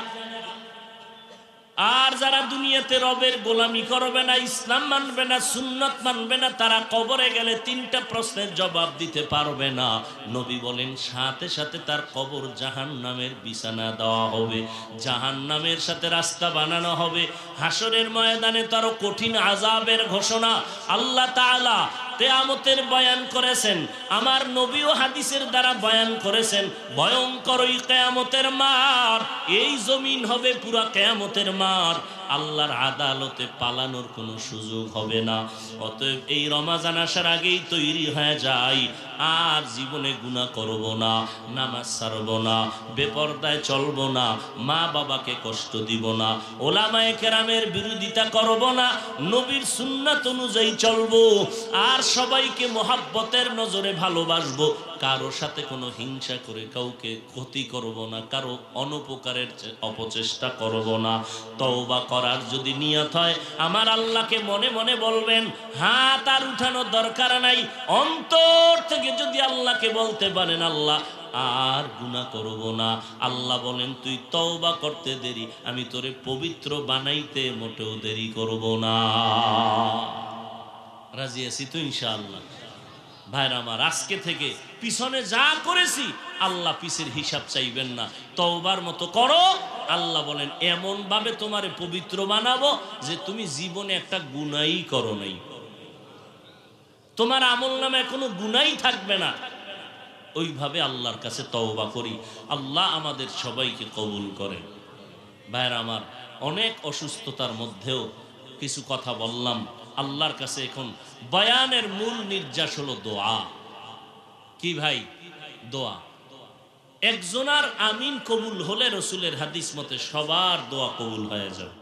আর যারা দুনিয়াতে রবের গোলামি করবে না, ইসলাম মানবে না, সুন্নত মানবে না, তারা কবরে গেলে তিনটা প্রশ্নের জবাব দিতে পারবে না। নবী বলেন সাথে সাথে তার কবর জাহান্নামের বিছানা দেওয়া হবে, জাহান্নামের সাথে রাস্তা বানানো হবে। হাসরের ময়দানে তার কঠিন আযাবের ঘোষণা আল্লাহ তাআলা কিয়ামতের বয়ান করেছেন, আমার নবীও হাদিসের দ্বারা বয়ান করেছেন। ভয়ঙ্কর ওই কিয়ামতের মার, এই জমিন হবে পুরা কিয়ামতের মার। আল্লাহর আদালতে পালানোর কোনো সুযোগ হবে না। অতএব এই রমাজান আসার আগেই তৈরি হয়ে যায়, আর জীবনে গুনাহ করব না, নামাজ ছাড়ব না, বেপরদায় চলব না, মা বাবাকে কষ্ট দিব না, ওলামায়ে কেরামের বিরোধিতা করব না, নবীর সুন্নাত অনুযায়ী চলব, আর সবাইকে মোহাব্বতের নজরে ভালোবাসবো। কারো সাথে কোনো হিংসা করে কাউকে ক্ষতি করব না, কারো অনুপকারের অপচেষ্টা করব না। তওবা করার যদি নিয়ত হয়, আমার আল্লাহকে মনে মনে বলবেন, হাত আর উঠানোর দরকার নাই। অন্তর থেকে যদি আল্লাহকে বলতে পারেন, আল্লাহ আর গুনাহ করব না, আল্লাহ বলেন তুই তওবা করতে দেরি, আমি তোরে পবিত্র বানাইতে মোটেও দেরি করব না। রাজি আছি তো ইনশাআল্লাহ? ভাইরা আমার, আজকে থেকে পিছনে যা করেছি আল্লাহ পিছের হিসাব চাইবেন না, তওবার মতো করো। আল্লাহ বলেন এমন ভাবে তোমারে পবিত্র বানাবো যে তুমি জীবনে একটা গুনাহই করো নাই, তোমার আমলনামায় কোনো গুনাহই থাকবে না। ওইভাবে আল্লাহর কাছে তওবা করি, আল্লাহ আমাদের সবাইকে কবুল করেন। ভাইরা আমার, অনেক অসুস্থতার মধ্যেও কিছু কথা বললাম। আল্লাহর কাছে এখন বয়ানের মূল নির্যাস হলো দোয়া। কি ভাই? দোয়া। একজনার আমিন কবুল হলে রসুলের হাদিস মতে সবার দোয়া কবুল হয়ে যাবে।